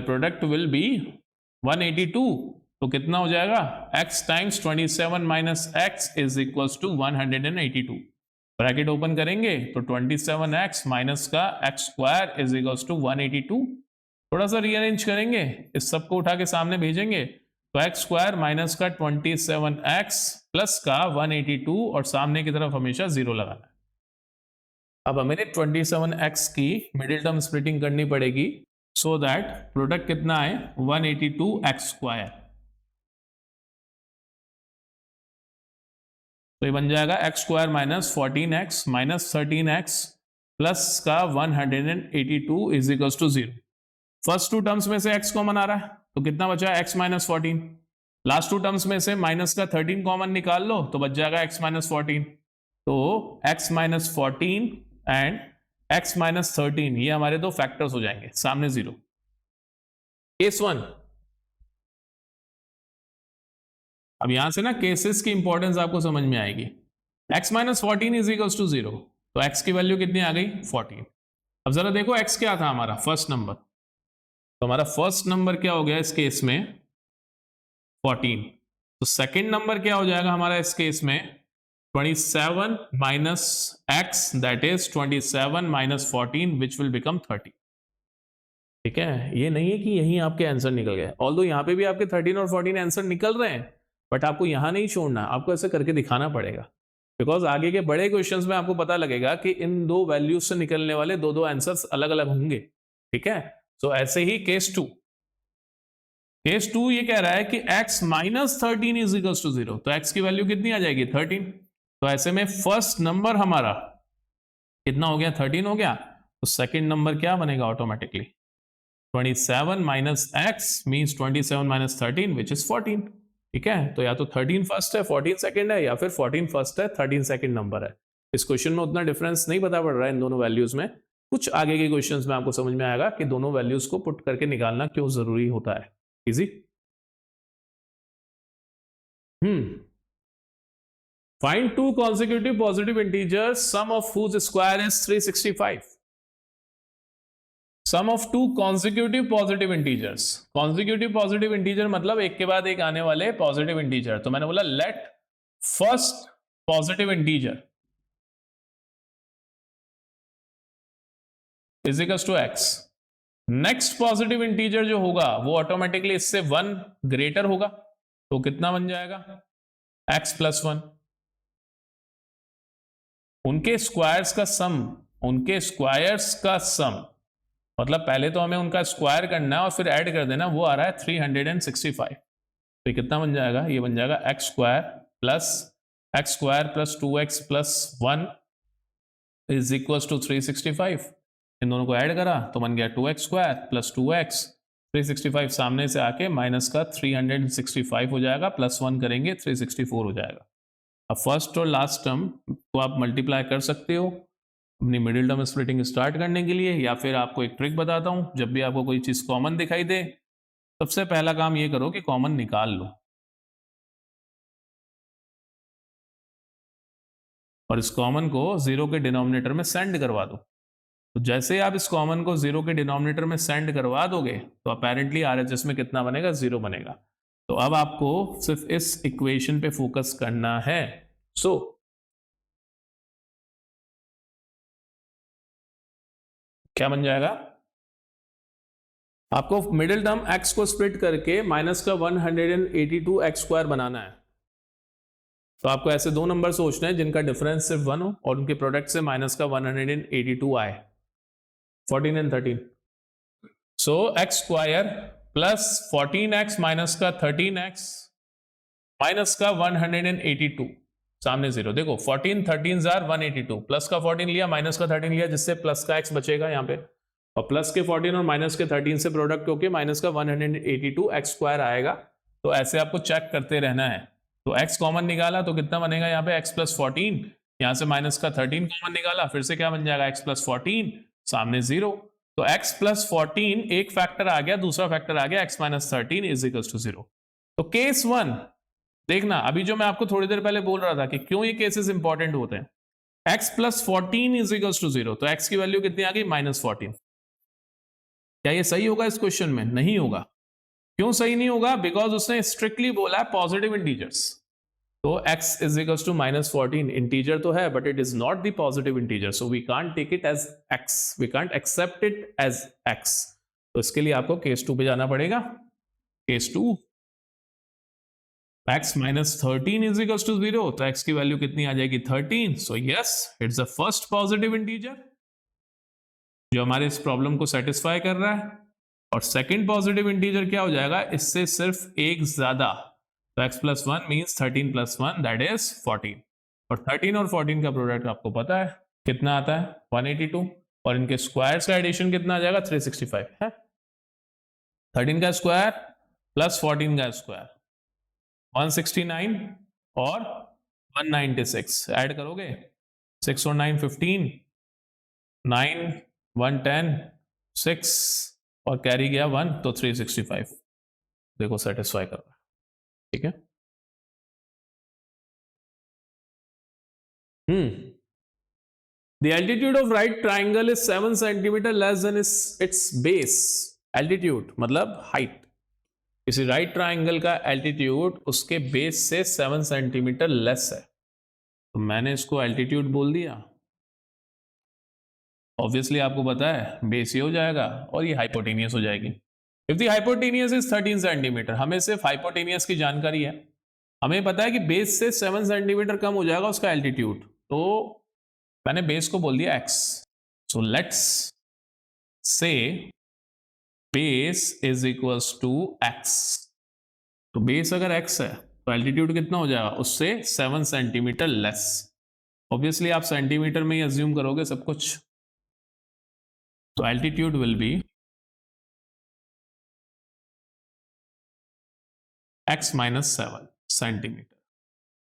product will be 182। तो कितना हो जाएगा, x times 27 - x is equal to 182। Bracket open करेंगे तो 27x माइनस का x² इज इक्वल टू 182। थोड़ा सा रीअरेंज करेंगे, इस सबको उठा के सामने भेजेंगे, तो x² माइनस का 27x प्लस का 182, और सामने की तरफ हमेशा 0 लगाना है। अब हमें 27x की मिडिल टर्म स्प्लिटिंग करनी पड़ेगी, सो दैट प्रोडक्ट कितना है 182x²। तो ये बन जाएगा x² minus 14x minus 13x plus का 182 is equal to 0। First two terms में से x कॉमन आ रहा है, तो कितना बचा x - 14। लास्ट टू टर्म्स में से माइनस का 13 कॉमन निकाल लो तो बच जाएगा x - 14। तो x - 14 एंड x - 13 ये हमारे दो फैक्टर्स हो जाएंगे, सामने 0। केस 1। अब यहां से ना केसेस की इंपॉर्टेंस आपको समझ में आएगी। x - 14 इज इक्वल टू 0, तो x की वैल्यू कितनी आ गई 14। अब जरा देखो x क्या था हमारा फर्स्ट नंबर, तो हमारा फर्स्ट नंबर क्या हो गया इस केस में 14। तो सेकंड नंबर क्या हो जाएगा हमारा इस केस में 27 minus x, that is 27 minus 14 which will become 30। ठीक है, ये नहीं है कि यही आपके आंसर निकल गए, ऑल्दो यहाँ पे भी आपके 13 और 14 आंसर निकल रहे हैं, बट आपको यहां नहीं छोड़ना, आपको ऐसे करके दिखाना पड़ेगा, बिकॉज आगे के बड़े क्वेश्चंस में आपको पता लगेगा कि इन दो वैल्यूज से निकलने वाले दो दो आंसर्स अलग अलग होंगे। ठीक है, सो ऐसे ही केस 2 ये कह रहा है कि x - 13 इज इक्वल टू 0, तो x की वैल्यू कितनी आ जाएगी 13। तो ऐसे में फर्स्ट नंबर हमारा कितना हो गया 13 हो गया, तो सेकंड नंबर क्या बनेगा automatically 27 minus x means 27 minus 13 which is 14। ठीक है, तो या तो 13 फर्स्ट है 14 सेकंड है, या फिर 14 फर्स्ट है 13 सेकंड नंबर है। इस क्वेश्चन में उतना डिफरेंस नहीं पता पड़ रहा है इन दोनों वैल्यूज में, कुछ आगे के क्वेश्चंस में आपको समझ में आएगा कि दोनों वैल्यूज को पुट करके निकालना क्यों जरूरी होता है। Easy. Find two consecutive positive integers, sum of whose square is 365. Sum of two consecutive positive integers. Consecutive positive integer मतलब एक के बाद एक आने वाले positive integer. तो मैंने बोला let first positive integer is equals to x. Next positive integer जो होगा वो ऑटोमेटिकली इससे 1 ग्रेटर होगा, तो कितना बन जाएगा x प्लस 1. उनके स्क्वायर्स का सम मतलब पहले तो हमें उनका स्क्वायर करना है और फिर ऐड कर देना, वो आ रहा है 365. तो कितना बन जाएगा, ये बन जाएगा x square plus 2x plus 1 is equal to 365. इन दोनों को ऐड करा तो बन गया 2x स्क्वायर प्लस 2x, 365 सामने से आके माइनस का 365 हो जाएगा, प्लस 1 करेंगे 364 हो जाएगा. अब फर्स्ट और लास्ट टर्म को आप मल्टीप्लाई कर सकते हो अपनी मिडिल टर्म स्प्लिटिंग स्टार्ट करने के लिए, या फिर आपको एक ट्रिक बताता हूं. जब भी आपको कोई चीज कॉमन दिखाई दे, सबसे पहला काम ये करो कि कॉमन निकाल लो, और इस कॉमन को 0 के डिनोमिनेटर में सेंड करवा दो. तो जैसे ही आप इस कॉमन को 0 के डिनोमिनेटर में सेंड करवा दोगे तो अपेरेंटली RHS में कितना बनेगा, 0 बनेगा. तो अब आपको सिर्फ इस इक्वेशन पे फोकस करना है. सो क्या बन जाएगा, आपको मिडिल टर्म x को स्प्लिट करके माइनस का 182 x स्क्वायर बनाना है. तो आपको ऐसे दो नंबर सोचना है जिनका डिफरेंस सिर्फ 1 हो और उनके प्रोडक्ट से माइनस का 182 आए, 14 and 13. So x square plus 14x minus का 13x माइनस का 182 सामने 0. देखो 14 13 जार 182, प्लस का 14 लिया माइनस का 13 लिया, जिससे प्लस का x बचेगा यहाँ पे, और प्लस के 14 और माइनस के 13 से प्रोडक्ट होके माइनस का 182 x स्क्वायर आएगा. तो ऐसे आपको चेक करते रहना है. तो x कॉमन निकाला तो कितना बनेगा यहाँ पे x प्लस 14, यहाँ से माइनस का 13 कॉमन निकाला, फिर से क्या बन जाएगा x प्लस 14 सामने 0. तो x प्लस 14 एक फैक्टर आ गया, दूसरा फैक्टर आ गया x minus 13 is equal to 0. तो केस 1 देखना, अभी जो मैं आपको थोड़ी देर पहले बोल रहा था कि क्यों ये केसेस इंपॉर्टेंट होते हैं. x plus 14 is equal to 0, तो x की वैल्यू कितनी आ गई, माइनस 14. क्या ये सही होगा इस क्वेश्चन में, नहीं होगा. क्यों सही नहीं होगा, बिकॉज उसने स्ट्रिक्टली बोला है पॉजिटिव इंटीजर्स. तो x is equal to minus 14 integer तो है, but it is not the positive integer, so we can't take it as x, we can't accept it as x. तो इसके लिए आपको केस 2 पे जाना पड़ेगा. Case 2, x minus 13 is equal to 0, तो x की वैल्यू कितनी आ जाएगी, 13. So yes, it's the first positive integer जो हमारे इस प्रॉब्लम को सेटिस्फाई कर रहा है. और सेकेंड पॉजिटिव इंटीजर क्या हो जाएगा, इससे सिर्फ एक ज्यादा, तो x plus 1 means 13 plus 1 that is 14. और 13 और 14 का प्रोडक्ट आपको पता है कितना आता है, 182, और इनके स्क्वायर्स का एडिशन कितना आ जाएगा, 365 है. 13 का स्क्वायर प्लस 14 का स्क्वायर 169 और 196 ऐड करोगे, 6 और 9 15, 9 110 6 और कैरी गया 1, तो 365. देखो सेटिस्फाई कर रहा है, ठीक है. The altitude of right triangle is 7 centimeter less than its base. Altitude मतलब height. किसी राइट ट्राइंगल का एल्टीट्यूड उसके बेस से 7 सेंटीमीटर लेस है, तो मैंने इसको एल्टीट्यूड बोल दिया. ऑब्वियसली आपको पता है बेस ये हो जाएगा और ये हाइपोटेनियस हो जाएगी. If the hypotenuse is 13 centimetre, हमें सिर्फ हाइपोटेनियस की जानकारी है, हमें पता है कि बेस से 7 सेंटीमीटर कम हो जाएगा उसका एल्टीट्यूड, तो मैंने बेस को बोल दिया x. So let's say base is equals to x. तो बेस अगर x है तो एल्टीट्यूड कितना हो जाएगा, उससे 7 सेंटीमीटर लेस. ऑब्वियसली आप सेंटीमीटर में ही अज्यूम करोगे सब कुछ, तो altitude will be x minus 7 centimetre.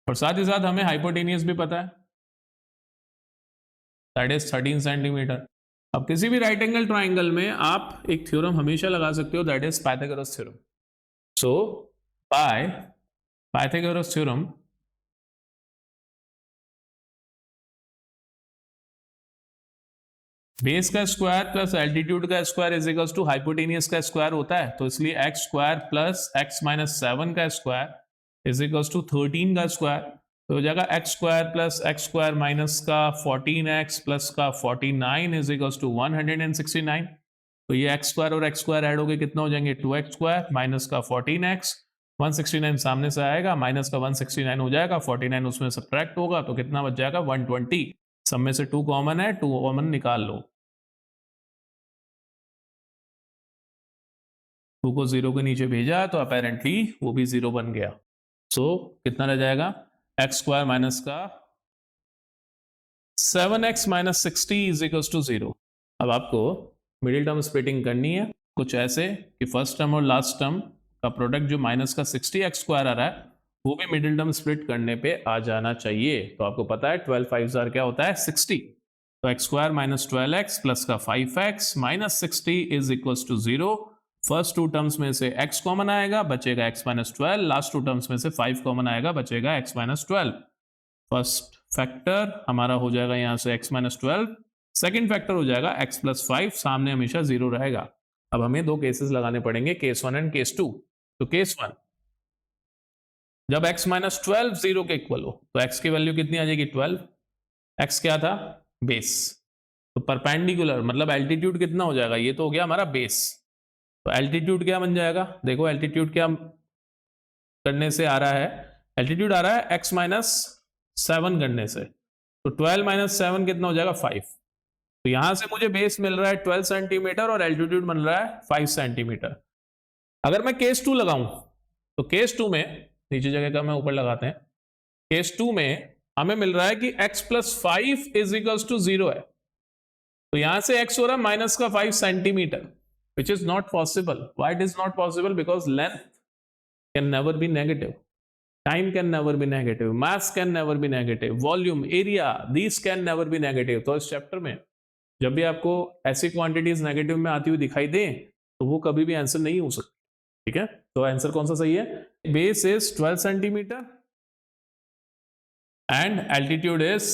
और साथ ही साथ हमें हाइपोटेनियस भी पता है, दैट इज 13 सेंटीमीटर. अब किसी भी राइट एंगल ट्राइंगल में आप एक थ्योरम हमेशा लगा सकते हो, that is Pythagoras theorem. So by Pythagoras theorem base का स्क्वायर प्लस एल्टीट्यूड का square is equals to hypotenuse का स्क्वायर होता है, तो इसलिए x square plus x minus 7 का स्क्वायर इज इक्वल्स टू 13 का स्क्वायर, तो हो जाएगा X square plus x square minus का 14x प्लस का 49 इज इक्वल्स टू 169। तो ये एक्स स्क्वायर और एक्स स्क्वायर ऐड हो गए, कितना हो जाएंगे 2x स्क्वायर माइनस का 14x, 169 सामने से आएगा, माइनस का 169 हो जाएगा, 49 उसमें सब्ट्रैक्ट होगा, तो कितना बच जाएगा 120। सब में से 2 कॉमन है, 2 कॉमन निकाल लो, 2 को 0 के नीचे भेजा तो अपेरेंटली वो भी 0 बन गया। सो कितना रह जाएगा एक्स स्क्वायर माइनस का 7x minus 60 is equals to 0। अब आपको मिडिल टर्म स्प्लिटिंग करनी है कुछ ऐसे कि फर्स्ट टर्म और लास्ट टर्म का प्रोडक्ट जो माइनस का 60x स्क्वायर आ रहा है वो भी मिडिल टर्म स्प्लिट करने पे आ जाना चाहिए। तो आपको पता है 12 5 क्या होता है 60, तो x square minus 12x plus का 5x minus 60 is equals to 0। First 2 terms में से x कॉमन आएगा, बचेगा x माइनस 12, लास्ट 2 टर्म्स में से 5 कॉमन आएगा, बचेगा x माइनस 12। फर्स्ट फैक्टर हमारा हो जाएगा यहां से x माइनस 12, सेकेंड फैक्टर हो जाएगा x प्लस 5, सामने हमेशा 0 रहेगा। अब हमें 2 केसेस लगाने पड़ेंगे, केस 1 एंड केस 2। तो केस 1 जब x माइनस 12 0 के इक्वल हो तो x की वैल्यू कितनी आ जाएगी 12, x क्या था बेस, तो परपेंडिकुलर मतलब एल्टीट्यूड कितना हो जाएगा, ये तो हो गया हमारा बेस, तो एल्टीट्यूड क्या बन जाएगा, देखो एल्टीट्यूड क्या करने से आ रहा है, एल्टीट्यूड आ रहा है x माइनस 7 करने से, तो 12 माइनस 7 कितना हो जाएगा 5। तो यहां से मुझे बेस मिल रहा है 12 सेंटीमीटर और एल्टीट्यूड बन रहा है 5 सेंटीमीटर। अगर मैं केस 2 लगाऊं तो केस 2 में नीचे जगह का मैं ऊपर लगाते हैं, केस 2 में हमें मिल रहा है कि x plus 5 is equals to 0 है, तो यहां से x हो रहा है माइनस का 5 centimetre, which is not possible. Why it is not possible? Because length can never be negative, time can never be negative, mass can never be negative, volume, area, these can never be negative। तो इस chapter में जब भी आपको ऐसी quantities negative में आती हुई दिखाई दे तो वो कभी भी आंसर नहीं हो सकती, ठीक है। तो आंसर कौन सा सही है, base is 12 centimetre and altitude is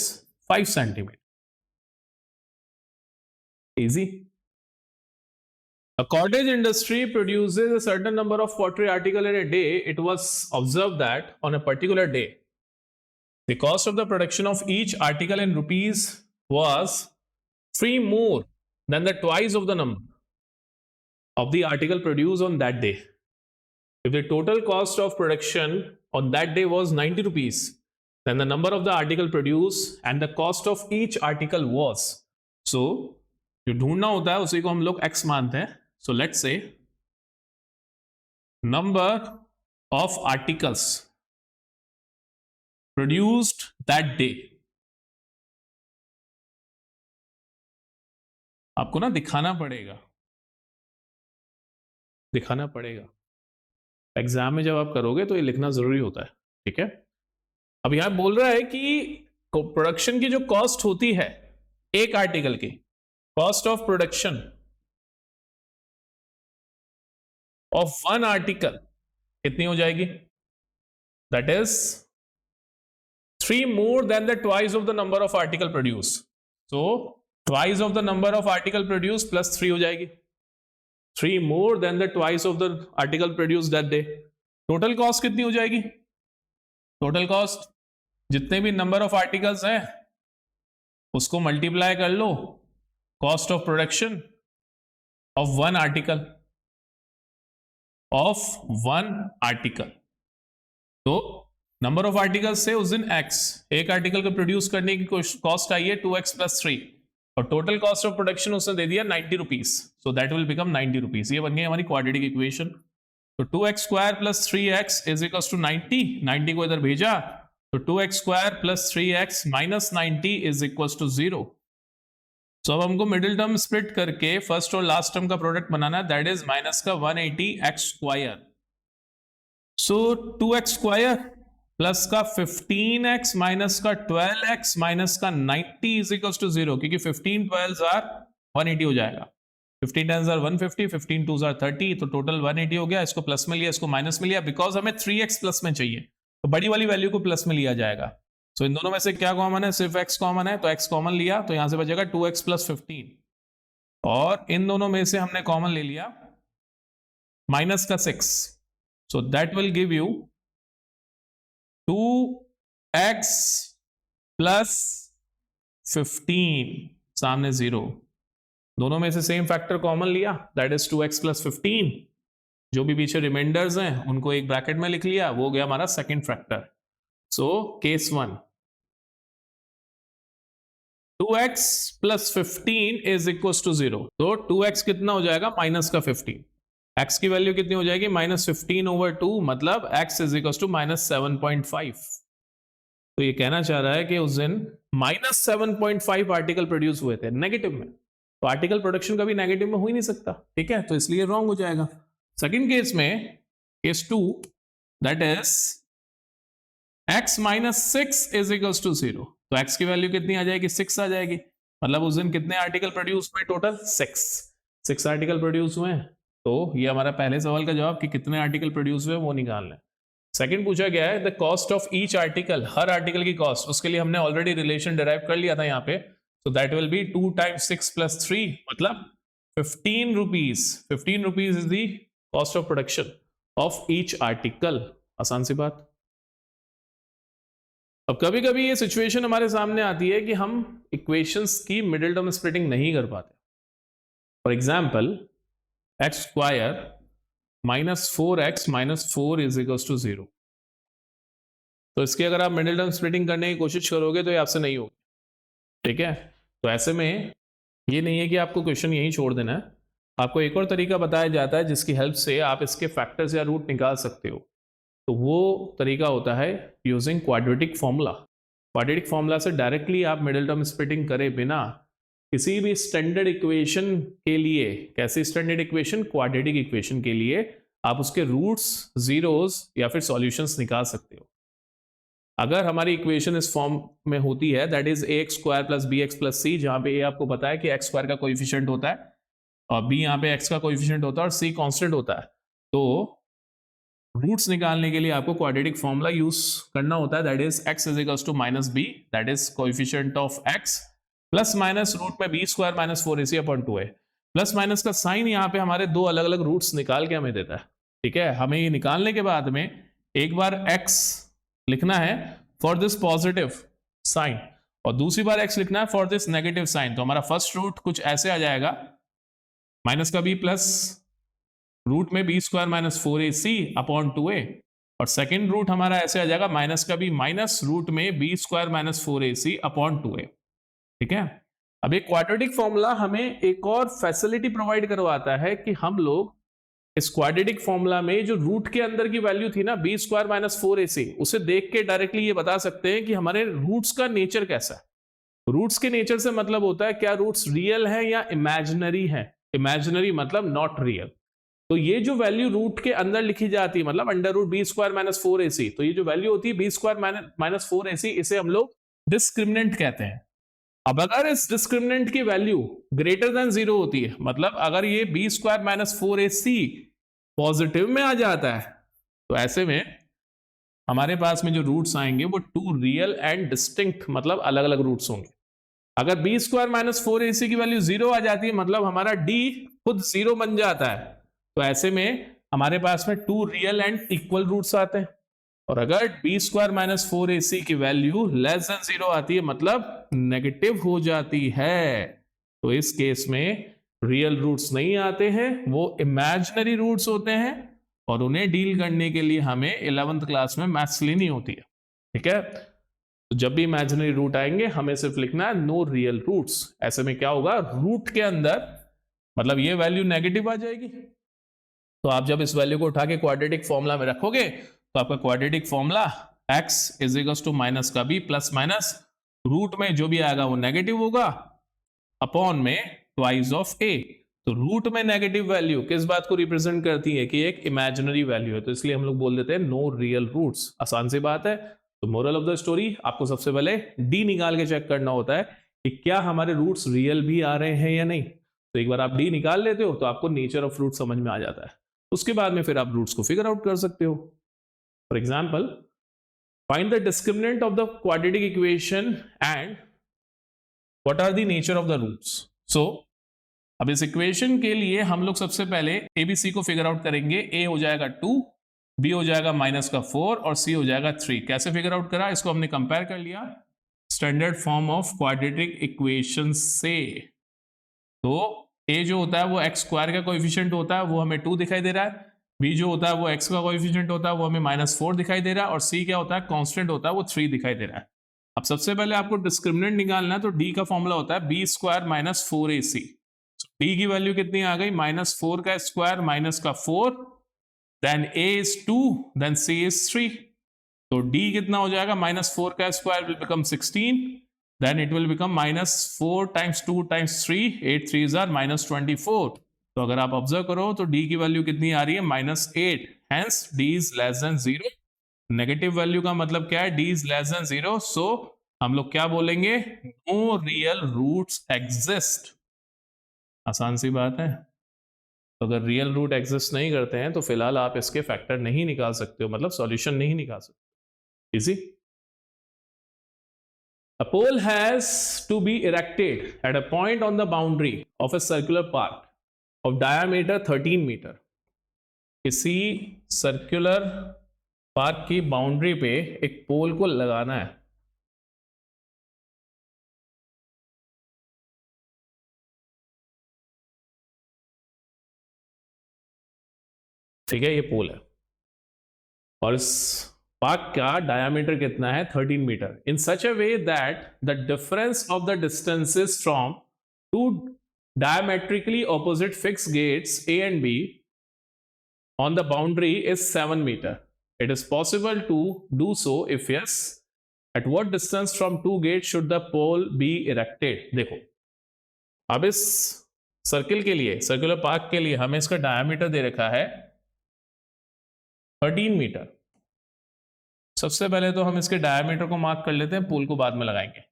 5 centimetre, easy. A cottage industry produces a certain number of pottery articles in a day. It was observed that on a particular day, the cost of the production of each article in rupees was 3 more than the twice of the number of the article produced on that day. If the total cost of production on that day was 90 rupees, then the number of the article produced and the cost of each article was. So, जो ढूंढना होता है उसी को हम लोग x मानते हैं। So let's say number of articles produced that day। आपको ना दिखाना पड़ेगा एग्जाम में जब आप करोगे तो ये लिखना जरूरी होता है, ठीक है। अब यहां बोल रहा है कि प्रोडक्शन की जो कॉस्ट होती है एक आर्टिकल की, cost of production of 1 article कितनी हो जाएगी, that is 3 more than the twice of the number of article produced। so twice of the number of article produced plus 3 हो जाएगी, 3 more than the twice of the article produced that day। Total cost कितनी हो जाएगी, total cost जितने भी number of articles हैं उसको multiply कर low cost of production of 1 article, of 1 article. तो नंबर ऑफ आर्टिकल्स से उस दिन x, एक आर्टिकल को प्रोड्यूस करने की कॉस्ट आई है 2x प्लस 3 और टोटल कॉस्ट ऑफ प्रोडक्शन उसने दे दिया 90 rupees, so that will become 90 rupees. ये बन गई हमारी क्वाड्रेटिक इक्वेशन। तो 2x square plus 3x is equals to 90, 90 को इधर भेजा तो 2x square plus 3x minus 90 is equals to 0। So अब हमको मिडिल टर्म स्प्लिट करके फर्स्ट और लास्ट टर्म का प्रोडक्ट बनाना है, दैट इज माइनस का 180x स्क्वायर। सो 2x स्क्वायर प्लस का 15x माइनस का 12x माइनस का 90 इज इक्वल्स टू 0, क्योंकि 15 12s आर 180 हो जाएगा, 15 10s आर 150, 15 2s आर 30, तो टोटल 180 हो गया। इसको प्लस में लिया, इसको माइनस में लिया, बिकॉज हमें 3x प्लस में चाहिए, तो बड़ी वाली वैल्यू को प्लस में लिया जाएगा। सो इन दोनों में से क्या कॉमन है? सिर्फ x कॉमन है, तो x कॉमन लिया तो यहां से बचेगा 2x प्लस 15, और इन दोनों में से हमने कॉमन ले लिया माइनस का 6, सो that will give you 2x plus 15, सामने 0, दोनों में से सेम फैक्टर कॉमन लिया, दैट इज 2x प्लस 15, जो भी पीछे रिमाइंडर्स हैं उनको एक ब्रैकेट में लिख लिया, वो गया हमारा second factor. So case 1, 2x plus 15 is equal to 0, तो 2x कितना हो जाएगा? माइनस का 15, x की वैल्यू कितनी हो जाएगी? माइनस 15 ओवर 2, मतलब x is equal to minus 7.5। तो ये कहना चाह रहा है कि उस दिन माइनस 7.5 आर्टिकल प्रोड्यूस हुए थे नेगेटिव में, तो आर्टिकल प्रोडक्शन कभी नेगेटिव में हो ही नहीं सकता, ठीक है, तो इसलिए रॉन्ग हो जाएगा। सेकंड केस में, case 2, that is x minus 6 is equal to 0, तो x की वैल्यू कितनी आ जाएगी? 6 आ जाएगी, मतलब उस दिन कितने आर्टिकल प्रोड्यूस हुए? टोटल 6 आर्टिकल प्रोड्यूस हुए हैं। तो ये हमारा पहले सवाल का जवाब कि कितने आर्टिकल प्रोड्यूस हुए वो निकालना है। सेकंड पूछा गया है the cost of each article, her article की कॉस्ट, उसके लिए हमने ऑलरेडी रिलेशन डिराइव कर लिया था यहाँ पे, so that will be 2 times 6 plus 3, मतलब 15 rupees। 15 rupees is the cost of production of each article। आसान सी बात। अब कभी कभी ये सिचुएशन हमारे सामने आती है कि हम इक्वेशंस की मिडिल टर्म स्प्लिटिंग नहीं कर पाते। For example x square minus 4x minus 4 is equal to 0, तो इसकी अगर आप मिडिल टर्म स्प्लिटिंग करने की कोशिश करोगे तो ये आपसे नहीं होगी, ठीक है। तो ऐसे में ये नहीं है कि आपको क्वेश्चन यहीं छोड़ देना है, आपको एक और तरीका बताया जाता है जिसकी हेल्प से आप इसके फैक्टर्स या रूट निकाल सकते हो, तो वो तरीका होता है using quadratic formula. Quadratic formula से डायरेक्टली आप मिडिल टर्म स्प्लिटिंग करे बिना किसी भी स्टैंडर्ड इक्वेशन के लिए, कैसी स्टैंडर्ड इक्वेशन? क्वाड्रेटिक इक्वेशन के लिए आप उसके रूट्स, जीरोस या फिर सॉल्यूशंस निकाल सकते हो। अगर हमारी इक्वेशन इस फॉर्म में होती है, that is a x square plus B x plus c, जहां पे ए आपको पता है कि एक्स स्क्वायर का कोएफिशिएंट होता है और बी यहाँ पे एक्स का कोएफिशिएंट होता है और सी कांस्टेंट होता है, तो रूट्स निकालने के लिए आपको क्वाड्रेटिक फॉर्मूला यूज करना होता है, that is x is equals to minus b, that is coefficient of x, plus minus root में b square minus 4ac upon 2a। Plus minus का साइन यहाँ पे हमारे दो अलग अलग रूट्स निकाल के हमें देता है, ठीक है। हमें ये निकालने के बाद में एक बार x लिखना है फॉर दिस पॉजिटिव साइन और दूसरी बार x लिखना है फॉर दिस नेगेटिव साइन। तो हमारा फर्स्ट रूट कुछ ऐसे आ जाएगा, माइनस का b प्लस रूट में b square minus 4ac upon 2a, और सेकेंड रूट हमारा ऐसे आ जाएगा माइनस का b माइनस रूट में b square minus 4ac upon 2a, ठीक है। अब एक क्वाड्रेटिक फॉर्मूला हमें एक और फैसिलिटी प्रोवाइड करवाता है कि हम लोग इस क्वाड्रेटिक फॉर्मूला में जो रूट के अंदर की वैल्यू थी ना बी स्क्वायर माइनस 4ac, उसे देख के डायरेक्टली ये बता सकते हैं कि हमारे रूट्स का नेचर कैसा है। रूट्स के नेचर से मतलब होता है क्या रूट्स रियल है या इमेजिनरी है। इमेजिनरी मतलब नॉट रियल। तो ये जो वैल्यू रूट के अंदर लिखी जाती है, मतलब under root b square minus 4ac, तो ये जो वैल्यू होती है बी स्क्वायर माइनस 4ac, इसे हम लोग डिस्क्रिमिनेंट कहते हैं। अब अगर इस डिस्क्रिमिनेंट की वैल्यू ग्रेटर देन 0 होती है, मतलब अगर ये B square minus 4ac positive में आ जाता है, तो ऐसे में हमारे पास में जो रूट्स आएंगे वो टू रियल एंड डिस्टिंक्ट, मतलब अलग अलग रूट्स होंगे। अगर बी स्क्वायर माइनस 4ac की वैल्यू 0 आ जाती है, मतलब हमारा d खुद 0 बन जाता है, तो ऐसे में हमारे पास में two real and equal roots आते हैं। और अगर बी स्क्वायर माइनस 4ac की वैल्यू लेस देन 0 आती है, मतलब नेगेटिव हो जाती है, तो इस केस में रियल रूट्स नहीं आते हैं, वो इमेजिनरी रूट्स होते हैं, और उन्हें डील करने के लिए हमें 11th क्लास में मैथ्स लेनी होती है, ठीक है। तो जब भी इमेजिनरी रूट आएंगे हमें सिर्फ लिखना है नो रियल रूट्स। ऐसे में क्या होगा, रूट के अंदर मतलब ये वैल्यू नेगेटिव आ जाएगी, तो आप जब इस वैल्यू को उठा के क्वाड्रेटिक फॉर्मूला में रखोगे तो आपका quadratic formula x is equal to minus का b प्लस माइनस रूट में जो भी आएगा वो नेगेटिव होगा अपॉन में ट्वाइस ऑफ a। तो रूट में नेगेटिव वैल्यू किस बात को रिप्रेजेंट करती है कि एक इमेजिनरी वैल्यू है, तो इसलिए हम लोग बोल देते हैं नो रियल रूट्स। आसान सी बात है। तो मोरल ऑफ द स्टोरी, आपको सबसे पहले d निकाल के चेक करना होता है कि क्या हमारे रूट्स रियल भी आ रहे हैं या नहीं। तो एक बार आप d निकाल लेते हो तो आपको नेचर ऑफ रूट समझ में आ जाता है, उसके बाद में फिर आप रूट्स को फिगर आउट कर सकते हो। For example find the discriminant of the quadratic equation and what are the nature of the roots. So अब इस इक्वेशन के लिए हम लोग सबसे पहले एबीसी को फिगर आउट करेंगे। ए हो जाएगा 2, बी हो जाएगा -4 और सी हो जाएगा 3। कैसे फिगर आउट करा, इसको हमने कंपेयर कर लिया standard form of quadratic equation से। तो ए जो होता है वो एक्स स्क्वायर का कोएफिशिएंट होता है, वो हमें 2 दिखाई दे रहा है। बी जो होता है वो एक्स का कोएफिशिएंट होता है, वो हमें -4 दिखाई दे रहा है। और सी क्या होता है, कांस्टेंट होता है, वो 3 दिखाई दे रहा है। अब सबसे पहले आपको डिस्क्रिमिनेंट निकालना है, तो डी का फॉर्मूला होता है b square minus 4ac। D की वैल्यू कितनी आ गई, -4 का स्क्वायर माइनस का 4, then a is 2, then c is 3। तो d कितना हो जाएगा, -4 का square will become 16, then it will become -4 times 2 times 3, 8 3s are -24। तो अगर आप ऑब्जर्व करो तो d की वैल्यू कितनी आ रही है, -8, hence d is less than 0। Negative value का मतलब क्या है, d is less than 0। सो हम लोग क्या बोलेंगे, नो रियल रूट्स एग्जिस्ट। आसान सी बात है। तो अगर रियल रूट एग्जिस्ट नहीं करते हैं तो फिलहाल आप इसके फैक्टर नहीं निकाल सकते हो, मतलब सॉल्यूशन नहीं निकाल सकते। Easy. A pole has to be erected at a point on the boundary of a circular park of diameter 13 meter। किसी सर्कुलर पार्क की बाउंड्री पे एक पोल को लगाना है। ठीक है, ये पोल है और इस पार्क का डायमीटर कितना है, 13 metre. In such a way that the difference of the distances from two diametrically opposite fixed gates A and B on the boundary is 7 meter. It is possible to do so if yes, at what distance from two gates should the pole be erected? देखो अब इस circle के लिए, circular park के लिए हमें इसका diameter दे रखा है 13 मीटर। सबसे पहले तो हम इसके डायमीटर को मार्क कर लेते हैं, पोल को बाद में लगाएंगे।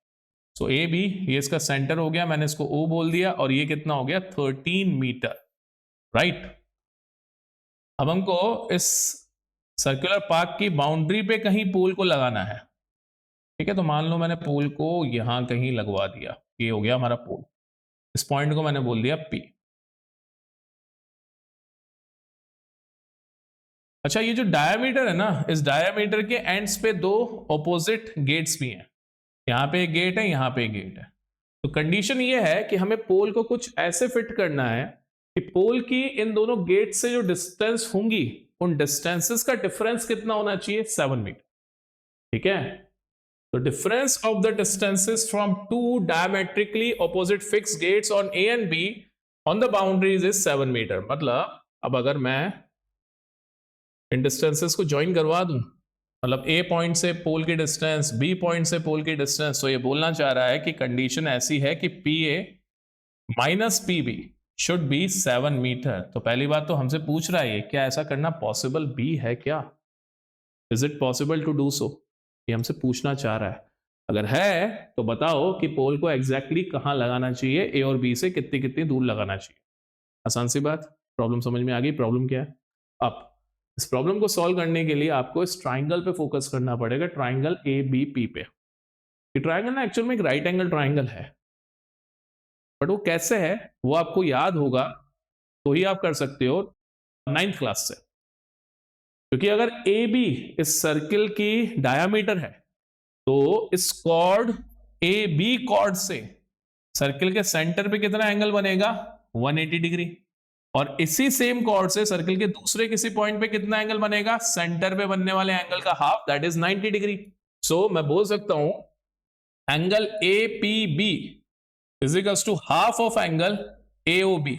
सो ए बी, ये इसका सेंटर हो गया, मैंने इसको ओ बोल दिया, और ये कितना हो गया, 13 मीटर, राइट। अब हमको इस सर्कुलर पार्क की बाउंड्री पे कहीं पोल को लगाना है। ठीक है, तो मान लो मैंने पोल को यहां कहीं लगवा दिया, ये हो गया हमारा पोल। इस पॉइंट को मैंने बोल दिया पी। अच्छा, ये जो डायमीटर है ना, इस डायमीटर के एंड्स पे दो ऑपोजिट गेट्स भी हैं। यहां पे एक गेट है, यहां पे एक गेट है। तो कंडीशन ये है कि हमें पोल को कुछ ऐसे फिट करना है कि पोल की इन दोनों गेट से जो डिस्टेंस होंगी, उन डिस्टेंसेस का डिफरेंस कितना होना चाहिए, 7 मीटर। ठीक है, तो difference of the distances from two diametrically opposite fix gates on A and B on the boundaries is 7 metre. मतलब अब अगर मैं इन डिस्टेंसेस को ज्वाइन करवा दूं, मतलब ए पॉइंट से पोल की डिस्टेंस, बी पॉइंट से पोल की डिस्टेंस, तो ये बोलना चाह रहा है कि कंडीशन ऐसी है कि P A minus P B should be 7 metre. तो पहली बात तो हमसे पूछ रहा है क्या ऐसा करना पॉसिबल बी है क्या, is it possible to do so, ये हमसे पूछना चाह रहा है। अगर है तो बताओ कि पोल को एग्जैक्टली कहां लगाना चाहिए, ए और बी से कितनी कितनी दूर लगाना चाहिए। आसान सी बात, प्रॉब्लम समझ में आ गई। प्रॉब्लम क्या है, अब इस प्रॉब्लम को सॉल्व करने के लिए आपको इस ट्राइंगल पे फोकस करना पड़ेगा, ट्राइंगल ए बी पी पे। ये ट्राइंगल ना एक्चुअल में एक राइट एंगल ट्राइंगल है, बट वो कैसे है वो आपको याद होगा तो ही आप कर सकते हो 9th क्लास से। क्योंकि अगर ए बी इस सर्किल की डायामीटर है, तो इस कॉर्ड ए बी कॉर्ड से सर्किल के सेंटर पे कितना एंगल बनेगा, 180 डिग्री। और इसी सेम कॉर्ड से सर्किल के दूसरे किसी पॉइंट पे कितना एंगल बनेगा, सेंटर पे बनने वाले एंगल का half, that is 90 degree. So मैं बोल सकता हूं angle A P B is equals to half of angle A O B,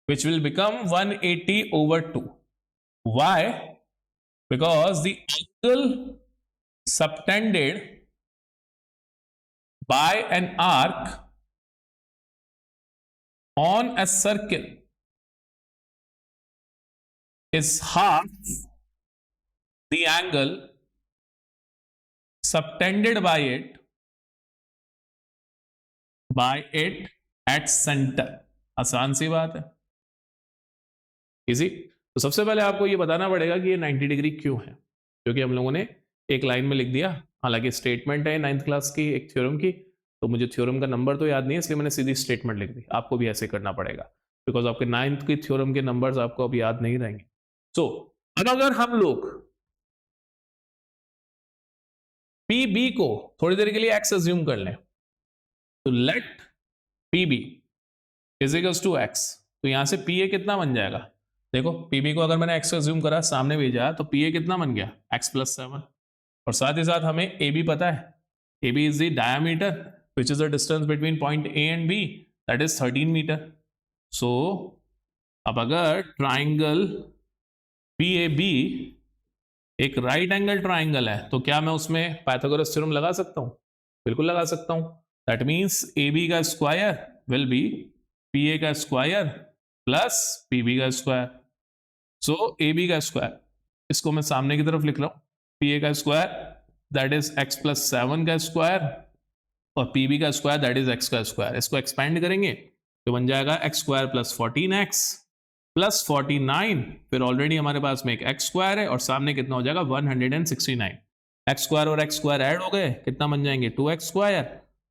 which will become 180 over 2. Why? Because the angle subtended by an arc on a circle is half the angle subtended by it at center. आसान सी बात है, easy. तो सबसे पहले आपको ये बताना पड़ेगा कि ये 90 डिग्री क्यों है, क्योंकि हम लोगों ने एक लाइन में लिख दिया। हालांकि स्टेटमेंट है 9th क्लास की एक थ्योरम की, तो मुझे थ्योरम का नंबर तो याद नहीं है, इसलिए मैंने सीधी स्टेटमेंट लिख दी। आपको भी ऐसे करना पड़ेगा, बिकॉज आपके 9th की थ्योरम के नंबर्स आपको अब याद नहीं रहेंगे। सो अब अगर हम लोग पी बी को थोड़ी देर के लिए एक्स अज्यूम कर लें, तो let P B is equals to x, तो यहां से पी ए कितना बन जाएगा? देखो पी बी को अगर मैंने एक्स अज्यूम करा, सामने भेजा, तो पी ए कितना बन गया? X plus 7। और साथ ही साथ हमें ए बी पता है, A B is the diameter which is the distance between point A and B, that is 13 metre. So अब अगर ट्राइंगल पी ए बी एक राइट एंगल ट्राइंगल है, तो क्या मैं उसमें पाइथागोरस थ्योरम लगा सकता हूं? बिल्कुल लगा सकता हूं। दैट मीन्स ए बी का square will be P A का स्क्वायर प्लस पी बी का स्क्वायर। सो ए बी का स्क्वायर, इसको मैं सामने की तरफ लिख रहा हूं, पी ए का square that is x plus 7 का स्क्वायर, और पी बी का स्क्वायर दैट इज एक्स का स्क्वायर। इसको एक्सपेंड करेंगे तो बन जाएगा X square plus 14x plus 49, फिर ऑलरेडी हमारे पास में एक एक्स स्क्वायर है और सामने कितना हो जाएगा 169। एक्स स्क्वायर और एक्स स्क्वायर ऐड हो गए, कितना बन जाएंगे 2x स्क्वायर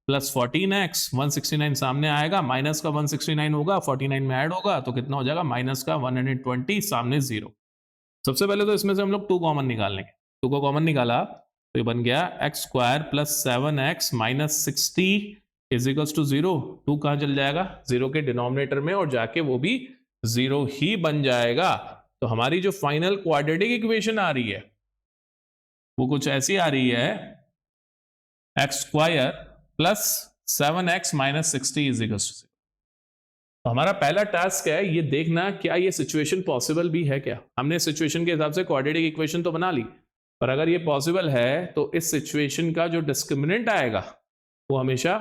प्लस 14x, 169 सामने आएगा, माइनस का 169 होगा, 49 में ऐड होगा तो कितना हो जाएगा माइनस का 120, सामने 0। सबसे पहले तो इसमें से हम लोग 2 कॉमन निकाल लेंगे। 2 को कॉमन निकाला तो ये बन गया x square plus 7x minus 60 is equals to 0। 2 कहां चल जाएगा? 0 के डिनोमिनेटर में, और जाके वो भी 0 ही बन जाएगा। तो हमारी जो फाइनल क्वाड्रेटिक इक्वेशन आ रही है वो कुछ ऐसी आ रही है, x square plus 7x minus 60 is equals to 0। तो हमारा पहला टास्क है ये देखना क्या ये सिचुएशन पॉसिबल भी है क्या। हमने सिचुएशन के हिसाब से क्वाड्रेटिक इक्वेशन तो बना ली, पर अगर ये पॉसिबल है तो इस सिचुएशन का जो डिस्क्रिमिनेंट आएगा वो हमेशा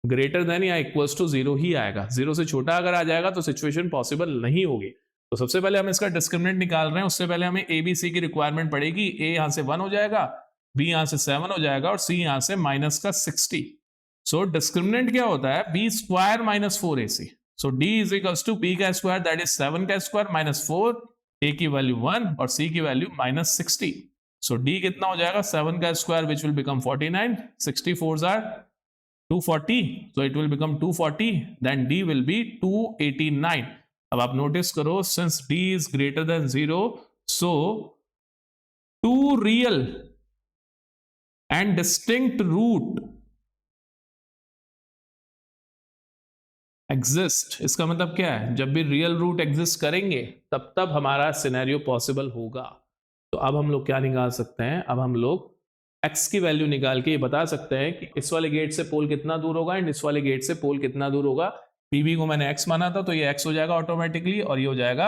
ग्रेटर देन या इक्वल्स टू 0 ही आएगा। 0 से छोटा अगर आ जाएगा तो सिचुएशन पॉसिबल नहीं होगी। तो सबसे पहले हम इसका डिस्क्रिमिनेंट निकाल रहे हैं, उससे पहले हमें ए बी सी की रिक्वायरमेंट पड़ेगी। ए यहां से 1 हो जाएगा, बी यहां से 7 हो जाएगा, और सी यहां से माइनस का 60। सो डिस्क्रिमिनेंट क्या होता है? B square minus 4ac। So D is equals to b का स्क्वायर दैट इज 7 का स्क्वायर माइनस 4, ए की वैल्यू 1 और सी की वैल्यू माइनस 60। सो डी कितना हो जाएगा? 7 का square which will become 49, 64 are 240, so it will become 240, then d will be 289। अब आप नोटिस करो, since d is greater than 0, so two real and distinct root exist। इसका मतलब क्या है? जब भी रियल रूट एग्जिस्ट करेंगे तब तब हमारा सिनेरियो पॉसिबल होगा। तो अब हम लोग क्या निकाल सकते हैं? अब हम लोग x की वैल्यू निकाल के ये बता सकते हैं कि इस वाले गेट से पोल कितना दूर होगा एंड इस वाले गेट से पोल कितना दूर होगा। पीबी को मैंने x माना था तो ये x हो जाएगा ऑटोमेटिकली, और ये हो जाएगा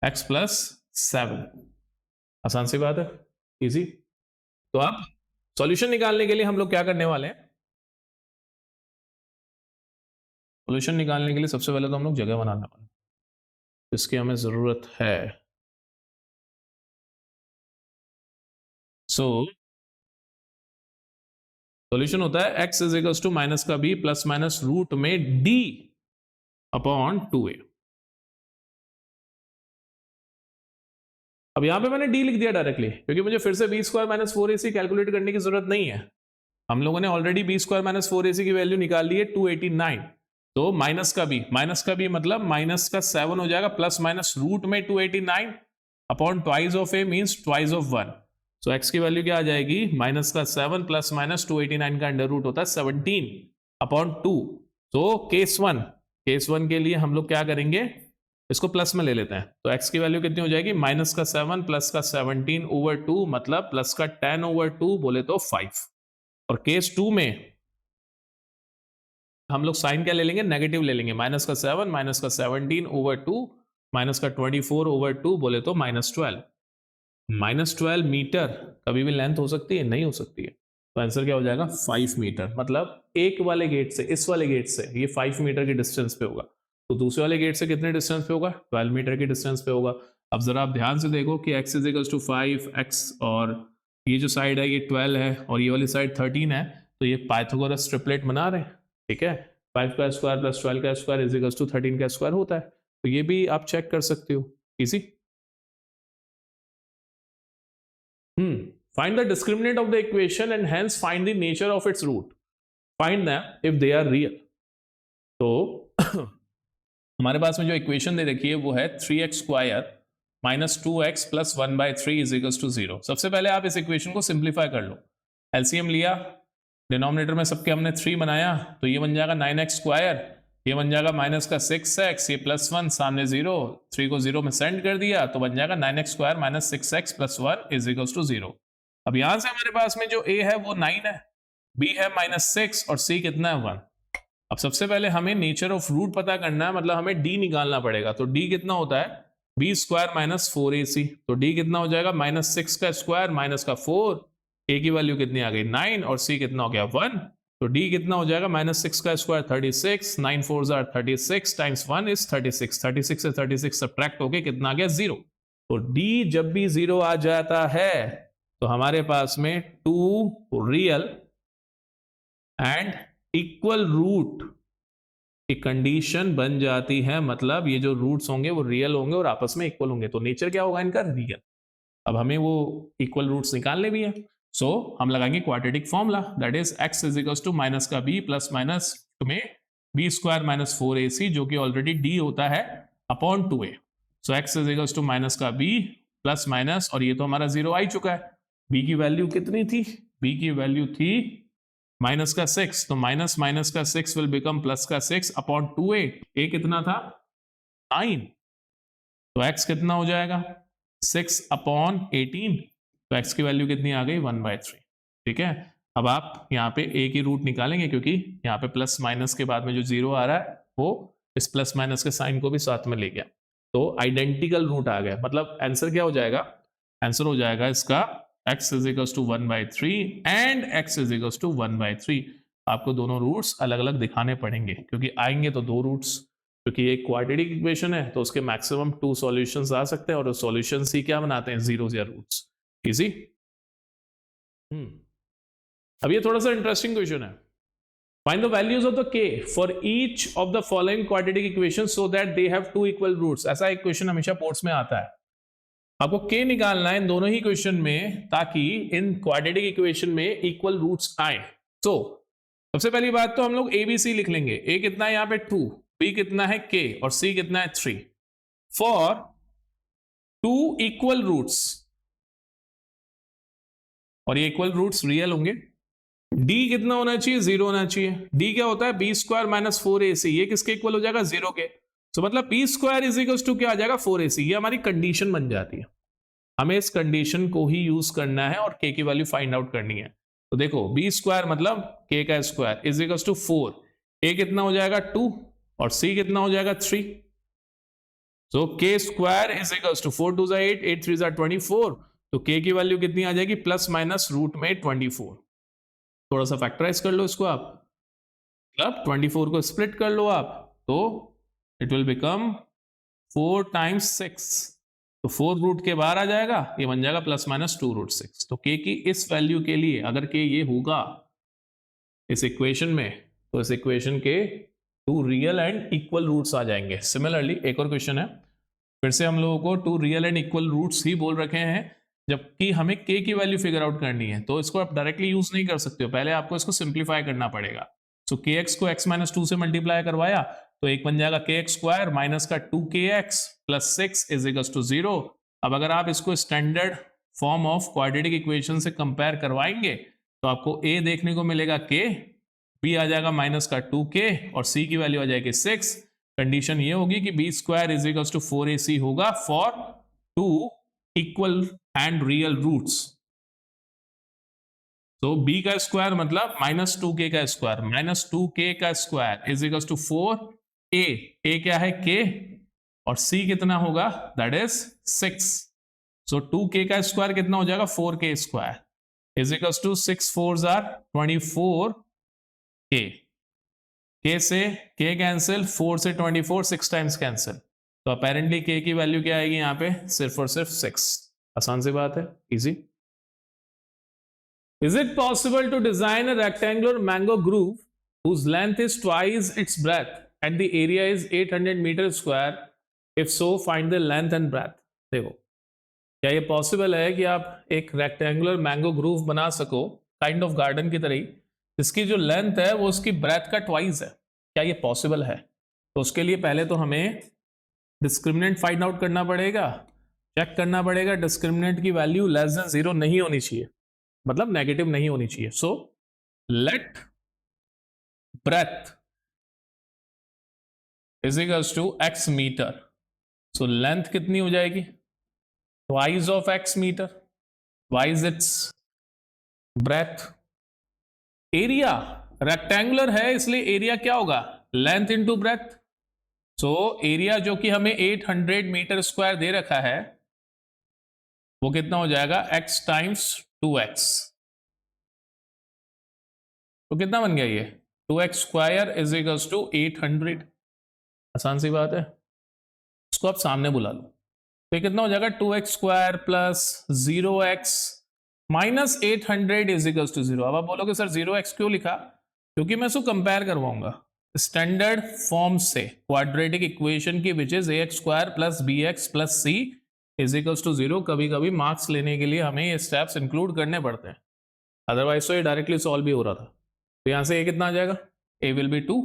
x प्लस 7। आसान सी बात है, इजी। तो अब सॉल्यूशन निकालने के लिए हम लोग क्या करने वाले हैं? सॉल्यूशन निकालने के लिए सबसे पहले तो हम लोग जगह बनाने वाले हैं जिसकी हमें जरूरत है। सो सॉल्यूशन होता है x is equals to minus का b प्लस माइनस रूट में d अपॉन 2a। अब यहां पे मैंने d लिख दिया डायरेक्टली, क्योंकि मुझे फिर से b square minus 4ac calculate करने की जरूरत नहीं है। हम लोगों ने already b square minus 4ac की वैल्यू निकाल ली है 289। तो माइनस का b मतलब माइनस का 7 हो जाएगा प्लस माइनस रूट में 289 upon twice of a means twice of 1। So x की वैल्यू क्या आ जाएगी? माइनस का 7 प्लस माइनस 289 का अंडर रूट होता है 17 अपॉन 2। तो केस वन के लिए हम लोग क्या करेंगे? इसको प्लस में ले लेते हैं। तो x की वैल्यू कितनी हो जाएगी? माइनस का 7 प्लस का 17 ओवर 2 मतलब प्लस का 10 ओवर 2 बोले तो 5। और केस 2 में हम लोग साइन क्या ले लेंगे? नेगेटिव ले लेंगे। माइनस का 7 माइनस का 17 ओवर 2 माइनस का 24 ओवर 2 बोले तो माइनस 12। माइनस 12 मीटर कभी भी लेंथ हो सकती है? नहीं हो सकती है। तो आंसर क्या हो जाएगा? 5 मीटर। मतलब एक वाले गेट से इस वाले गेट से ये 5 मीटर की डिस्टेंस पे होगा, तो दूसरे वाले गेट से कितने डिस्टेंस पे होगा? 12 मीटर की डिस्टेंस पे होगा। अब जरा आप ध्यान से देखो कि x is equals to 5x और ये जो साइड है ये 12 है और ये वाली साइड 13 है, तो ये पाइथागोरस ट्रिपलेट बना रहे हैं। ठीक है, 5 का स्क्वायर प्लस 12 का स्क्वायर इज इक्वल्स टू 13 का स्क्वायर होता है। तो ये भी आप चेक कर सकते हो, easy. Find the discriminant of the equation and hence find the nature of its root. Find them if they are real. तो हमारे पास में जो इक्वेशन दे रखी है वो है 3x square minus 2x plus 1/3 is equals to 0. सबसे पहले आप इस इक्वेशन को सिंप्लीफाई कर लो. एलसीएम लिया, डिनोमिनेटर में सबके हमने 3 बनाया, तो ये बन जाएगा 9x स्क्वायर, ये बन जाएगा माइनस का 6x, ये प्लस 1 सामने 0, 3 को 0 में सेंड कर दिया तो बन जाएगा 9x square minus 6x plus 1 is equals to 0. अब यहां से हमारे पास में जो a है वो 9 है, b है -6 और c कितना है 1. अब सबसे पहले हमें नेचर ऑफ रूट पता करना है, मतलब हमें d निकालना पड़ेगा. तो d कितना होता है b स्क्वायर माइनस 4ac, तो d कितना हो जाएगा -6 का स्क्वायर माइनस का 4, a की वैल्यू कितनी आ गई 9 और c कितना हो गया 1. तो d कितना हो जाएगा -6 का square 36, 9 4s are 36 times 1 is 36, 36 से 36 सब्ट्रैक्ट होके कितना आ गया 0. तो d जब भी 0 आ जाता है तो हमारे पास में 2 रियल एंड इक्वल रूट की कंडीशन बन जाती है. मतलब ये जो रूट्स होंगे वो रियल होंगे और आपस में इक्वल होंगे, तो नेचर क्या होगा इनका रियल. अब हमें वो इक्वल रूट्स निकालने भी है, सो हम लगाएंगे quadratic formula, that is x is equals to minus का b प्लस माइनस में b स्क्वायर माइनस 4ac जो कि ऑलरेडी d होता है upon 2a. So x is equals to minus का b प्लस माइनस, और ये तो हमारा 0 आ ही चुका है. b की वैल्यू कितनी थी, b की वैल्यू थी माइनस का 6, तो माइनस माइनस का 6 विल बिकम प्लस का 6 अपॉन 2a. a कितना था 9, तो x कितना हो जाएगा 6 अपॉन 18, तो x की वैल्यू कितनी आ गई 1/3. ठीक है, अब आप यहाँ पे a की रूट निकालेंगे क्योंकि यहाँ पे प्लस माइनस के बाद में जो 0 आ रहा है वो इस प्लस माइनस के साइन को भी साथ में ले गया, तो आइडेंटिकल रूट आ गया. मतलब आंसर क्या हो जाएगा, आंसर हो जाएगा इसका x is equals to 1/3 and x is equals to 1/3. आपको दोनों रूट्स अलग अलग दिखाने पड़ेंगे क्योंकि आएंगे तो दो रूट्स, क्योंकि ये क्वाड्रेटिक इक्वेशन है तो उसके मैक्सिमम 2 सॉल्यूशंस आ सकते हैं और सॉल्यूशंस ही क्या बनाते हैं, जीरोस या रूट्स. इजी. अब ये थोड़ा सा इंटरेस्टिंग क्वेश्चन है. Find the values of the k for each of the following quadratic equation so that they have 2 equal roots. ऐसा एक क्वेश्चन हमेशा बोर्ड्स में आता है. आपको k निकालना है इन दोनों ही क्वेश्चन में ताकि इन क्वाड्रेटिक इक्वेशन में इक्वल रूट्स आए. तो सबसे पहली बात तो हम लोग ABC लिख लेंगे. a कितना है यहाँ पे 2, b कितना है k और c कितना है 3 फॉर 2 इक्वल रूट्स, और ये इक्वल रूट्स रियल होंगे. d कितना होना चाहिए 0 होना चाहिए. d क्या होता है b स्क्वायर माइनस 4ac, ये किसके इक्वल हो जाएगा 0 के. तो मतलब b square is equal to क्या आ जाएगा 4ac. ये हमारी कंडीशन बन जाती है. हमें इस कंडीशन को ही यूज करना है और k की वैल्यू फाइंड आउट करनी है. तो देखो b स्क्वायर मतलब k का square is equal to 4, a कितना हो जाएगा 2 और c कितना हो जाएगा 3. तो k square is equal to 4 2 8, 8 3 24, तो k की वैल्यू कितनी आ जाएगी प्लस माइनस रूट में 24. थोड़ा सा फैक्टराइज कर लो इसको आप, मतलब 24 को स्प्लिट कर लो आप, तो इट विल बिकम 4 टाइम्स 6, तो 4 रूट के बाहर आ जाएगा, ये बन जाएगा प्लस माइनस 2 रूट 6. तो k की इस वैल्यू के लिए अगर k ये होगा इस इक्वेशन में, तो इस इक्वेशन के 2 रियल एंड इक्वल रूट्स आ जाएंगे. सिमिलरली एक और क्वेश्चन है, फिर से हम लोगों को 2 रियल एंड इक्वल रूट्स ही बोल रखे हैं, जबकि हमें k की वैल्यू फिगर आउट करनी है. तो इसको आप डायरेक्टली यूज नहीं कर सकते हो, पहले आपको इसको सिंप्लीफाई करना पड़ेगा. सो kx को x माइनस 2 से मल्टीप्लाई करवाया तो एक बन जाएगा kx स्क्वायर माइनस का 2kx plus 6 is equal to 0. अब अगर आप इसको standard form of quadratic equation से कंपेयर करवाएंगे तो आपको a देखने को मिलेगा k, b आ जाएगा माइनस का 2k और c की वैल्यू आ जाएगी 6. कंडीशन ये होगी कि b square is equal to 4ac होगा for 2 equal and real roots. तो b का स्क्वायर मतलब माइनस 2k का स्क्वायर, माइनस 2k का square is equal to 4a, a क्या है k और c कितना होगा दैट इज 6. सो 2k का स्क्वायर कितना हो जाएगा 4k square is equal to 6 4s are 24k. k से k कैंसिल, 4 से 24 6 टाइम्स कैंसिल, तो अपेरेंटली k की वैल्यू क्या आएगी यहाँ पे सिर्फ और सिर्फ 6. आसान सी बात है, easy. Is it possible to design a rectangular mango groove whose length is twice its breadth and the area is 800 meters square? If so, find the length and breadth. देखो क्या ये पॉसिबल है कि आप एक रेक्टेंगुलर मैंगो ग्रूव बना सको kind of garden की तरह, जिसकी जो लेंथ है वो उसकी ब्रेथ का ट्वाइस है? क्या ये पॉसिबल है? तो उसके लिए पहले तो हमें डिस्क्रिमिनेंट फाइंड आउट करना पड़ेगा, चेक करना पड़ेगा डिस्क्रिमिनेंट की वैल्यू लेस देन 0 नहीं होनी चाहिए, मतलब नेगेटिव नहीं होनी चाहिए. So let breadth is equals to x metre. So length कितनी हो जाएगी? Twice of x metre, twice its breadth. Area rectangular है इसलिए एरिया क्या होगा? Length into breadth. So area जो कि हमें 800 मीटर स्क्वायर दे रखा है वो कितना हो जाएगा? x times 2x. तो कितना बन गया ये? 2x square is equals to 800. आसान सी बात है, इसको आप सामने बुला लो. तो कितना हो जाएगा? 2x square plus 0x minus 800 is equals to 0. अब आप बोलोगे सर 0x क्यों लिखा? क्योंकि मैं इसको कंपेयर करवाऊंगा स्टैंडर्ड फॉर्म से क्वाड्रेटिक इक्वेशन की, which is ax square plus bx plus c is equals to 0. कभी कभी मार्क्स लेने के लिए हमें ये स्टेप्स इंक्लूड करने पड़ते हैं, अदरवाइज तो ये डायरेक्टली सॉल्व भी हो रहा था. तो यहां से a कितना आ जाएगा? a will be 2,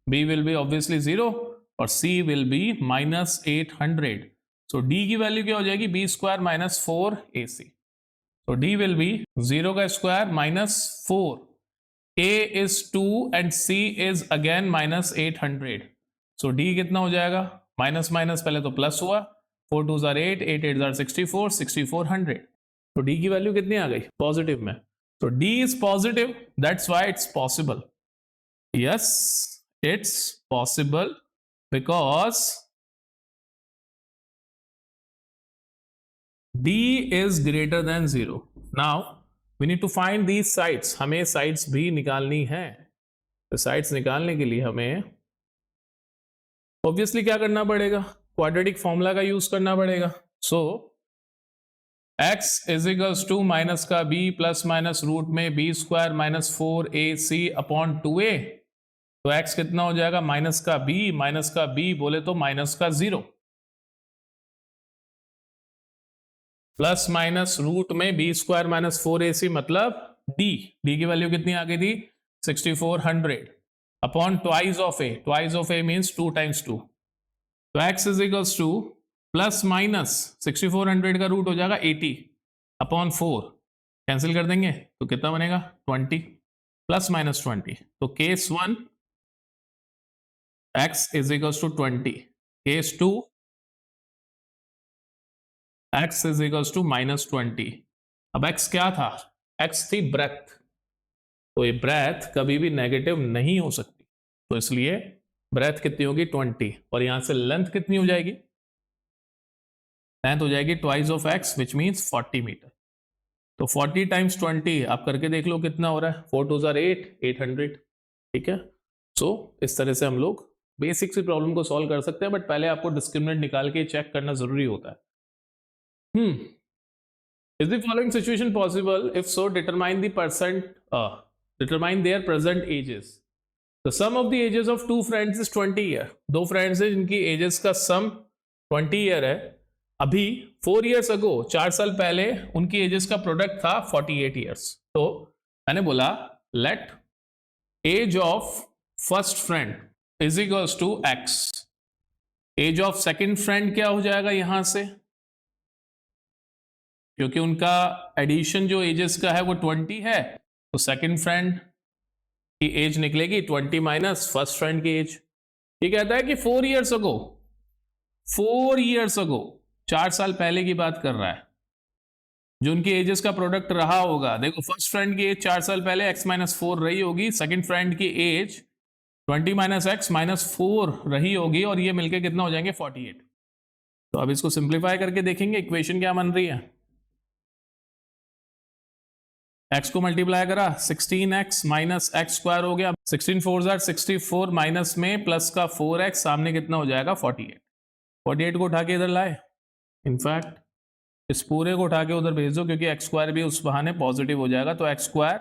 b will be obviously 0 और c will be minus 800. So d की वैल्यू क्या हो जाएगी? b square minus 4ac. तो d विल बी 0 का square minus 4, a is 2 and c is again minus 800. So d कितना हो जाएगा? माइनस माइनस पहले तो प्लस हुआ, 4 2s are 8, 8 8s are 64, 6400. तो d की वैल्यू कितनी आ गई? पॉजिटिव में. तो d is positive, that's why it's possible. Yes, it's possible because d is greater than 0. Now we need to find these sides. हमें sides भी निकालनी है. तो sides निकालने के लिए हमें obviously क्या करना पड़ेगा? क्वाड्रेटिक फॉर्मूला का यूज करना पड़ेगा. So x is equals to minus का b प्लस माइनस रूट में b square minus 4ac upon 2a. तो x कितना हो जाएगा? माइनस का b बोले तो माइनस का 0 प्लस माइनस रूट में b स्क्वायर माइनस 4ac मतलब d की वैल्यू कितनी आ गई थी? 6400 upon twice of a means 2 times 2. तो x is equals two plus minus 6400 का रूट हो जाएगा 80 अपॉन 4, कैंसिल कर देंगे तो कितना बनेगा? 20 प्लस माइनस 20. तो case 1 x is equals to 20, case 2 x is equals to minus 20. अब x क्या था? x थी ब्रेथ. तो ये ब्रेथ कभी भी नेगेटिव नहीं हो सकती, तो इसलिए ब्रेथ कितनी होगी? 20. और यहां से लेंथ कितनी हो जाएगी? लेंथ हो जाएगी twice of x which means 40 metre. तो 40 टाइम्स 20 आप करके देख लो कितना हो रहा है. 4 2s are 8, 800. ठीक है. सो इस तरह से हम लोग बेसिक सी प्रॉब्लम को सॉल्व कर सकते हैं, बट पहले आपको डिस्क्रिमिनेंट निकाल के चेक करना जरूरी होता है. Is the following situation possible? If so, determine their present ages. The sum of the ages of two friends is 20 year. दो फ्रेंड्स हैं जिनकी एजेस का सम 20 ईयर है. अभी 4 years ago, 4 साल पहले उनकी एजेस का प्रोडक्ट था 48 years. तो मैंने बोला let age of first friend is equals to x. Age of second friend क्या हो जाएगा यहां से? क्योंकि उनका एडिशन जो एजेस का है वो 20 है, तो सेकेंड फ्रेंड की एज निकलेगी 20 माइनस फर्स्ट फ्रेंड की एज. ये कहता है कि 4 years ago, 4 years ago, 4 साल पहले की बात कर रहा है, जो उनकी एजेस का प्रोडक्ट रहा होगा. देखो फर्स्ट फ्रेंड की एज 4 साल पहले x माइनस 4 रही होगी, सेकेंड फ्रेंड की एज 20 माइनस एक्स माइनस 4 रही होगी, और ये मिलके कितना हो जाएंगे? 48. तो अब इसको सिंप्लीफाई करके देखेंगे इक्वेशन क्या बन रही है. x को मल्टीप्लाई करा 16x माइनस एक्स स्क्वायर हो गया. 16 4s are 64 माइनस में प्लस का 4x, सामने कितना हो जाएगा? 48. 48 को उठा के इधर लाए. इनफैक्ट इस पूरे को उठा के उधर भेज दो, क्योंकि एक्स स्क्वायर भी उस बहाने पॉजिटिव हो जाएगा. तो एक्स स्क्वायर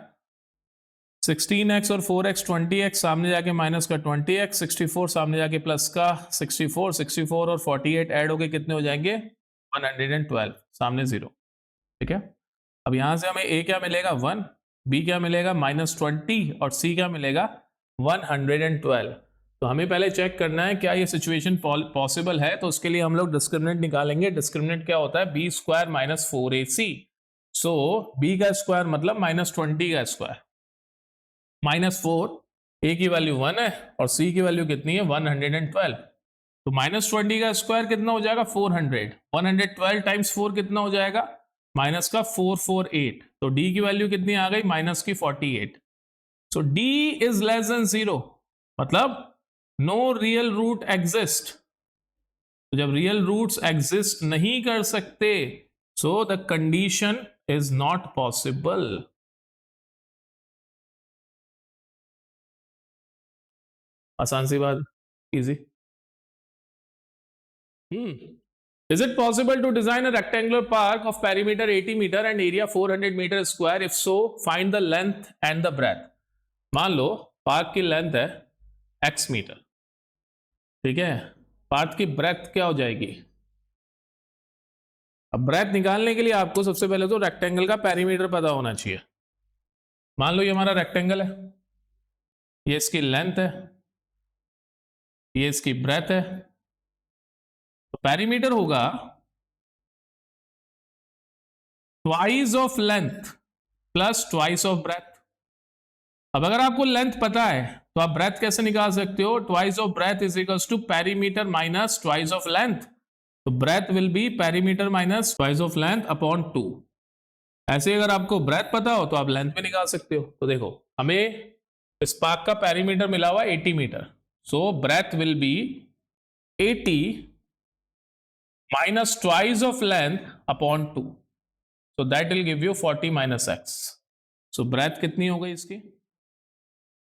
16x और 4x 20x, सामने जाके माइनस का 20x, 64 सामने जाके प्लस का 64 और 48 ऐड होके कितने हो जाएंगे? 112 सामने 0, ठीक है। अब यहां से हमें a क्या मिलेगा 1, b क्या मिलेगा -20 और c क्या मिलेगा 112। तो हमें पहले चेक करना है क्या ये सिचुएशन पॉसिबल है, तो उसके लिए हम लोग डिस्क्रिमिनेंट निकालेंगे। डिस्क्रिमिनेंट क्या होता है, b स्क्वायर माइनस 4ac। सो b का स्क्वायर मतलब -20 का स्क्वायर, -4, a की वैल्यू 1 है और c की वैल्यू कितनी है 112। तो -20 का स्क्वायर कितना हो जाएगा 400, 112 टाइम्स 4 कितना हो जाएगा माइनस का 448। तो d की वैल्यू कितनी आ गई माइनस की 48। सो d इज लेस देन 0, मतलब नो रियल रूट एग्जिस्ट। तो जब रियल रूट्स एग्जिस्ट नहीं कर सकते, so the condition is not possible. आसान सी बात, easy. Is it possible to design a rectangular park of perimeter 80 meter and area 400 meter square? If so, find the length and the breadth. मान लो park की length है x metre, ठीक है। Park की breath क्या हो जाएगी। अब ब्रेथ निकालने के लिए आपको सबसे पहले तो रेक्टेंगल का पेरीमीटर पता होना चाहिए। मान लो ये हमारा रेक्टेंगल है, ये इसकी लेंथ है, ये इसकी ब्रेथ है। तो पेरीमीटर होगा twice of length plus twice of breadth. अब अगर आपको लेंथ पता है तो आप ब्रेथ कैसे निकाल सकते हो, twice of breadth is equals to perimeter minus twice of length. तो breadth will be perimeter minus twice of length upon 2। ऐसे अगर आपको ब्रेथ पता हो तो आप लेंथ भी निकाल सकते हो। तो देखो हमें इस पार्क का पेरीमीटर मिला हुआ 80 metre, so breadth will be 80 minus twice of length upon 2, so that will give you 40 minus x. So breadth कितनी हो गई इसकी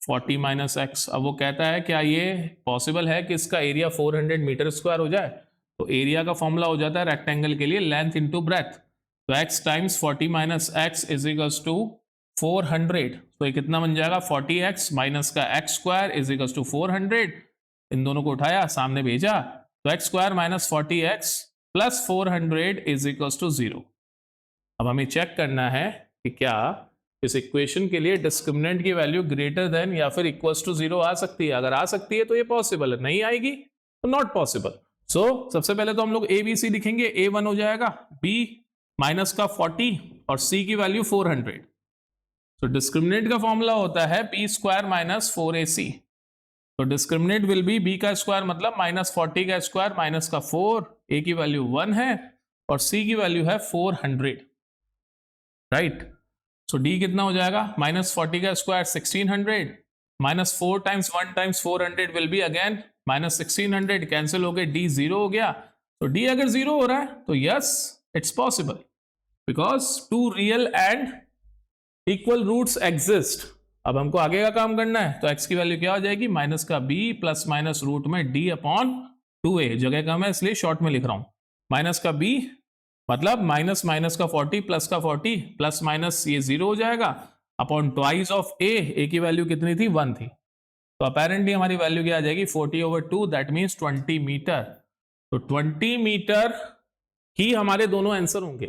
40 माइनस एक्स। अब वो कहता है क्या ये पॉसिबल है कि इसका एरिया 400 मीटर स्क्वायर हो जाए। तो एरिया का फॉर्मूला हो जाता है रेक्टेंगल के लिए लेंथ इंटू ब्रेथ। तो x times 40 minus x is equals to 400। तो ये कितना बन जाएगा 40x माइनस का x square is equals to 400। इन दोनों को उठाया सामने भेजा, तो x square minus 40x plus 400 is equals to 0। अब हमें चेक करना है कि क्या इस इक्वेशन के लिए डिस्क्रिमिनेंट की वैल्यू ग्रेटर देन या फिर इक्वल्स टू 0 आ सकती है। अगर आ सकती है तो ये पॉसिबल है, नहीं आएगी तो नॉट पॉसिबल। सो सबसे पहले तो हम लोग ए बी सी लिखेंगे। ए 1 हो जाएगा, बी माइनस का 40 और सी की वैल्यू 400। तो डिस्क्रिमिनेंट का फॉर्मूला होता है बी स्क्वायर माइनस 4ac। तो डिस्क्रिमिनेंट विल बी बी का स्क्वायर मतलब माइनस 40 का स्क्वायर माइनस का 4, ए की वैल्यू 1 है और सी की वैल्यू है 400, राइट। सो डी कितना हो जाएगा माइनस 40 का square 1600 minus 4 times 1 times 400 will be again minus 1600, cancel हो गए, डी 0 हो गया। तो डी अगर 0 हो रहा है तो yes it's possible because two real and equal roots exist. अब हमको आगे का काम करना है, तो x की वैल्यू क्या हो जाएगी माइनस का b प्लस माइनस रूट में d अपॉन 2a। जगह कम है इसलिए शॉर्ट में लिख रहा हूं। माइनस का b मतलब माइनस माइनस का 40 प्लस का 40 प्लस माइनस ये 0 हो जाएगा अपॉन ट्वाइस ऑफ a की वैल्यू कितनी थी 1 थी। तो अपेरेंटली हमारी वैल्यू क्या आ जाएगी 40/2, दैट मीन्स 20 मीटर। तो 20 मीटर ही हमारे दोनों आंसर होंगे।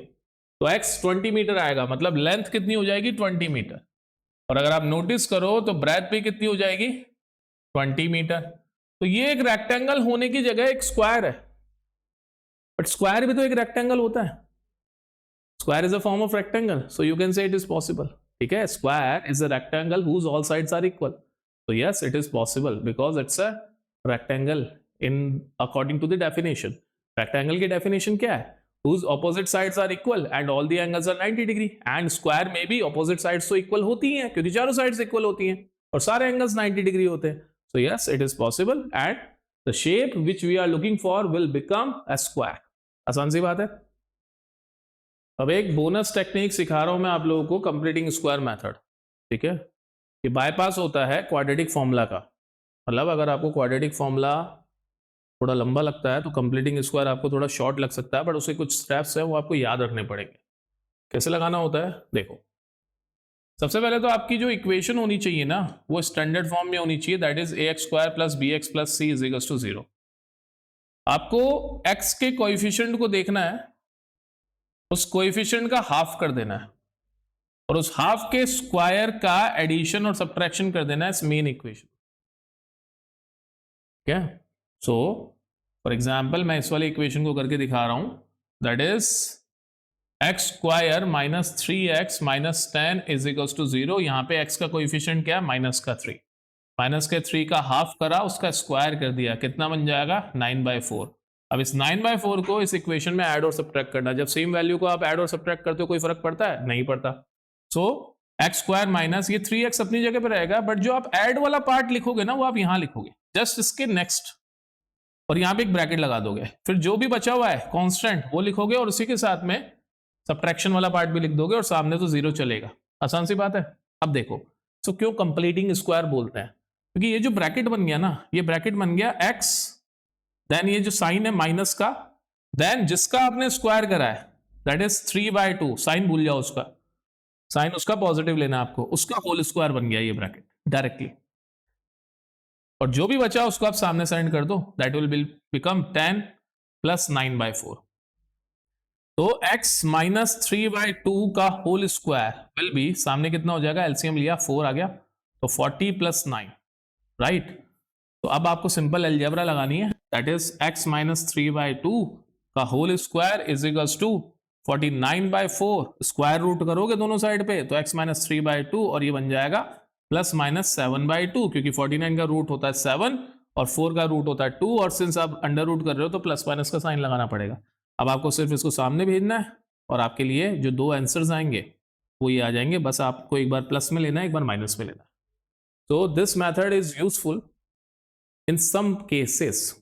तो x 20 मीटर आएगा, मतलब लेंथ कितनी हो जाएगी 20 मीटर। और अगर आप नोटिस करो तो ब्रेथ भी कितनी हो जाएगी 20 मीटर। तो ये एक रेक्टेंगल होने की जगह एक स्क्वायर है, बट स्क्वायर भी तो एक रेक्टेंगल होता है। Square is a form of rectangle, so you can say it is possible. ठीक है, square is a rectangle whose all sides are equal. तो yes it is possible because it's a rectangle in according to the definition. Rectangle की definition क्या है, whose opposite sides are equal and all the angles are 90 degree। and square में भी opposite sides तो equal होती हैं क्योंकि चारों sides equal होती हैं और सारे angles 90 degree होते हैं। so yes it is possible and the shape which we are looking for will become a square। आसान सी बात है। अब एक बोनस टेक्निक सिखा रहा हूं मैं आप लोगों को, कंप्लीटिंग स्क्वायर मेथड। ठीक है, ये बाईपास होता है क्वाड्रेटिक फॉर्मूला का। मतलब अगर आपको क्वाड्रेटिक फॉर्मूला थोड़ा लंबा लगता है तो कंप्लीटिंग स्क्वायर आपको थोड़ा शॉर्ट लग सकता है, बट उसके कुछ स्टेप्स है वो आपको याद रखने पड़ेंगे। कैसे लगाना होता है देखो, सबसे पहले तो आपकी जो इक्वेशन होनी चाहिए ना वो स्टैंडर्ड फॉर्म में होनी चाहिए, that is ax square plus B x plus c is equals to 0। आपको x के कोएफिशिएंट को देखना है उस कोएफिशिएंट का हाफ कर देना है और उस हाफ के स्क्वायर का एडिशन और सब्ट्रैक्शन कर देना है इस मेन इक्वेशन। क्या सो फॉर एग्जाम्पल मैं इस वाले इक्वेशन को करके दिखा रहा हूं, that is x square minus 3x minus 10 is equals to 0। यहां पे x का कोएफिशिएंट क्या है, माइनस का 3, माइनस के 3 का हाफ करा, उसका स्क्वायर कर दिया, कितना बन जाएगा 9/4। अब इस 9/4 को इस इक्वेशन में ऐड और सब्ट्रैक्ट करना। जब सेम वैल्यू को आप ऐड और सब्ट्रैक्ट करते हो कोई फर्क पड़ता है, नहीं पड़ता। सो एक्स स्क्वायर माइनस ये 3x अपनी जगह पे रहेगा, बट जो आप ऐड वाला पार्ट लिखोगे ना वो आप यहां लिखोगे जस्ट इसके नेक्स्ट, और यहां पे एक ब्रैकेट लगा दोगे, फिर जो भी बचा हुआ है कांस्टेंट वो लिखोगे और उसी के साथ में सब्ट्रैक्शन वाला पार्ट भी लिख दोगे और सामने तो जीरो चलेगा। आसान सी बात है। अब देखो सो क्यों कंप्लीटिंग स्क्वायर बोलते हैं, क्योंकि ये जो ब्रैकेट बन गया ना, ये ब्रैकेट बन गया x, देन ये जो साइन है माइनस का, देन जिसका आपने स्क्वायर करा है दैट इज 3/2, साइन भूल जाओ उसका, साइन उसका पॉजिटिव लेना आपको, उसका होल स्क्वायर बन गया ये ब्रैकेट डायरेक्टली, और जो भी बचा उसको आप सामने साइन कर दो, दैट विल बिकम 10 प्लस 9/4। तो x माइनस 3/2 का होल स्क्वायर विल बी, सामने कितना हो जाएगा, एलसीएम लिया 4 आ गया, तो 40 प्लस 9, राइट। तो अब आपको सिंपल अलजेब्रा लगानी है, दैट इज x माइनस 3/2 का whole square is equals to 49/4, square root करोगे दोनों साइड पे तो x माइनस 3/2 और ये बन जाएगा प्लस माइनस 7/2, क्योंकि 49 का रूट होता है 7 और 4 का रूट होता है 2, और सिंस आप अंडर रूट कर रहे हो तो प्लस माइनस का साइन लगाना पड़ेगा। अब आपको सिर्फ इसको सामने भेजना है और आपके लिए जो दो आंसर्स आएंगे वो ये आ जाएंगे, बस आपको एक बार प्लस में लेना है, एक बार माइनस में लेना है। So this method is useful in some cases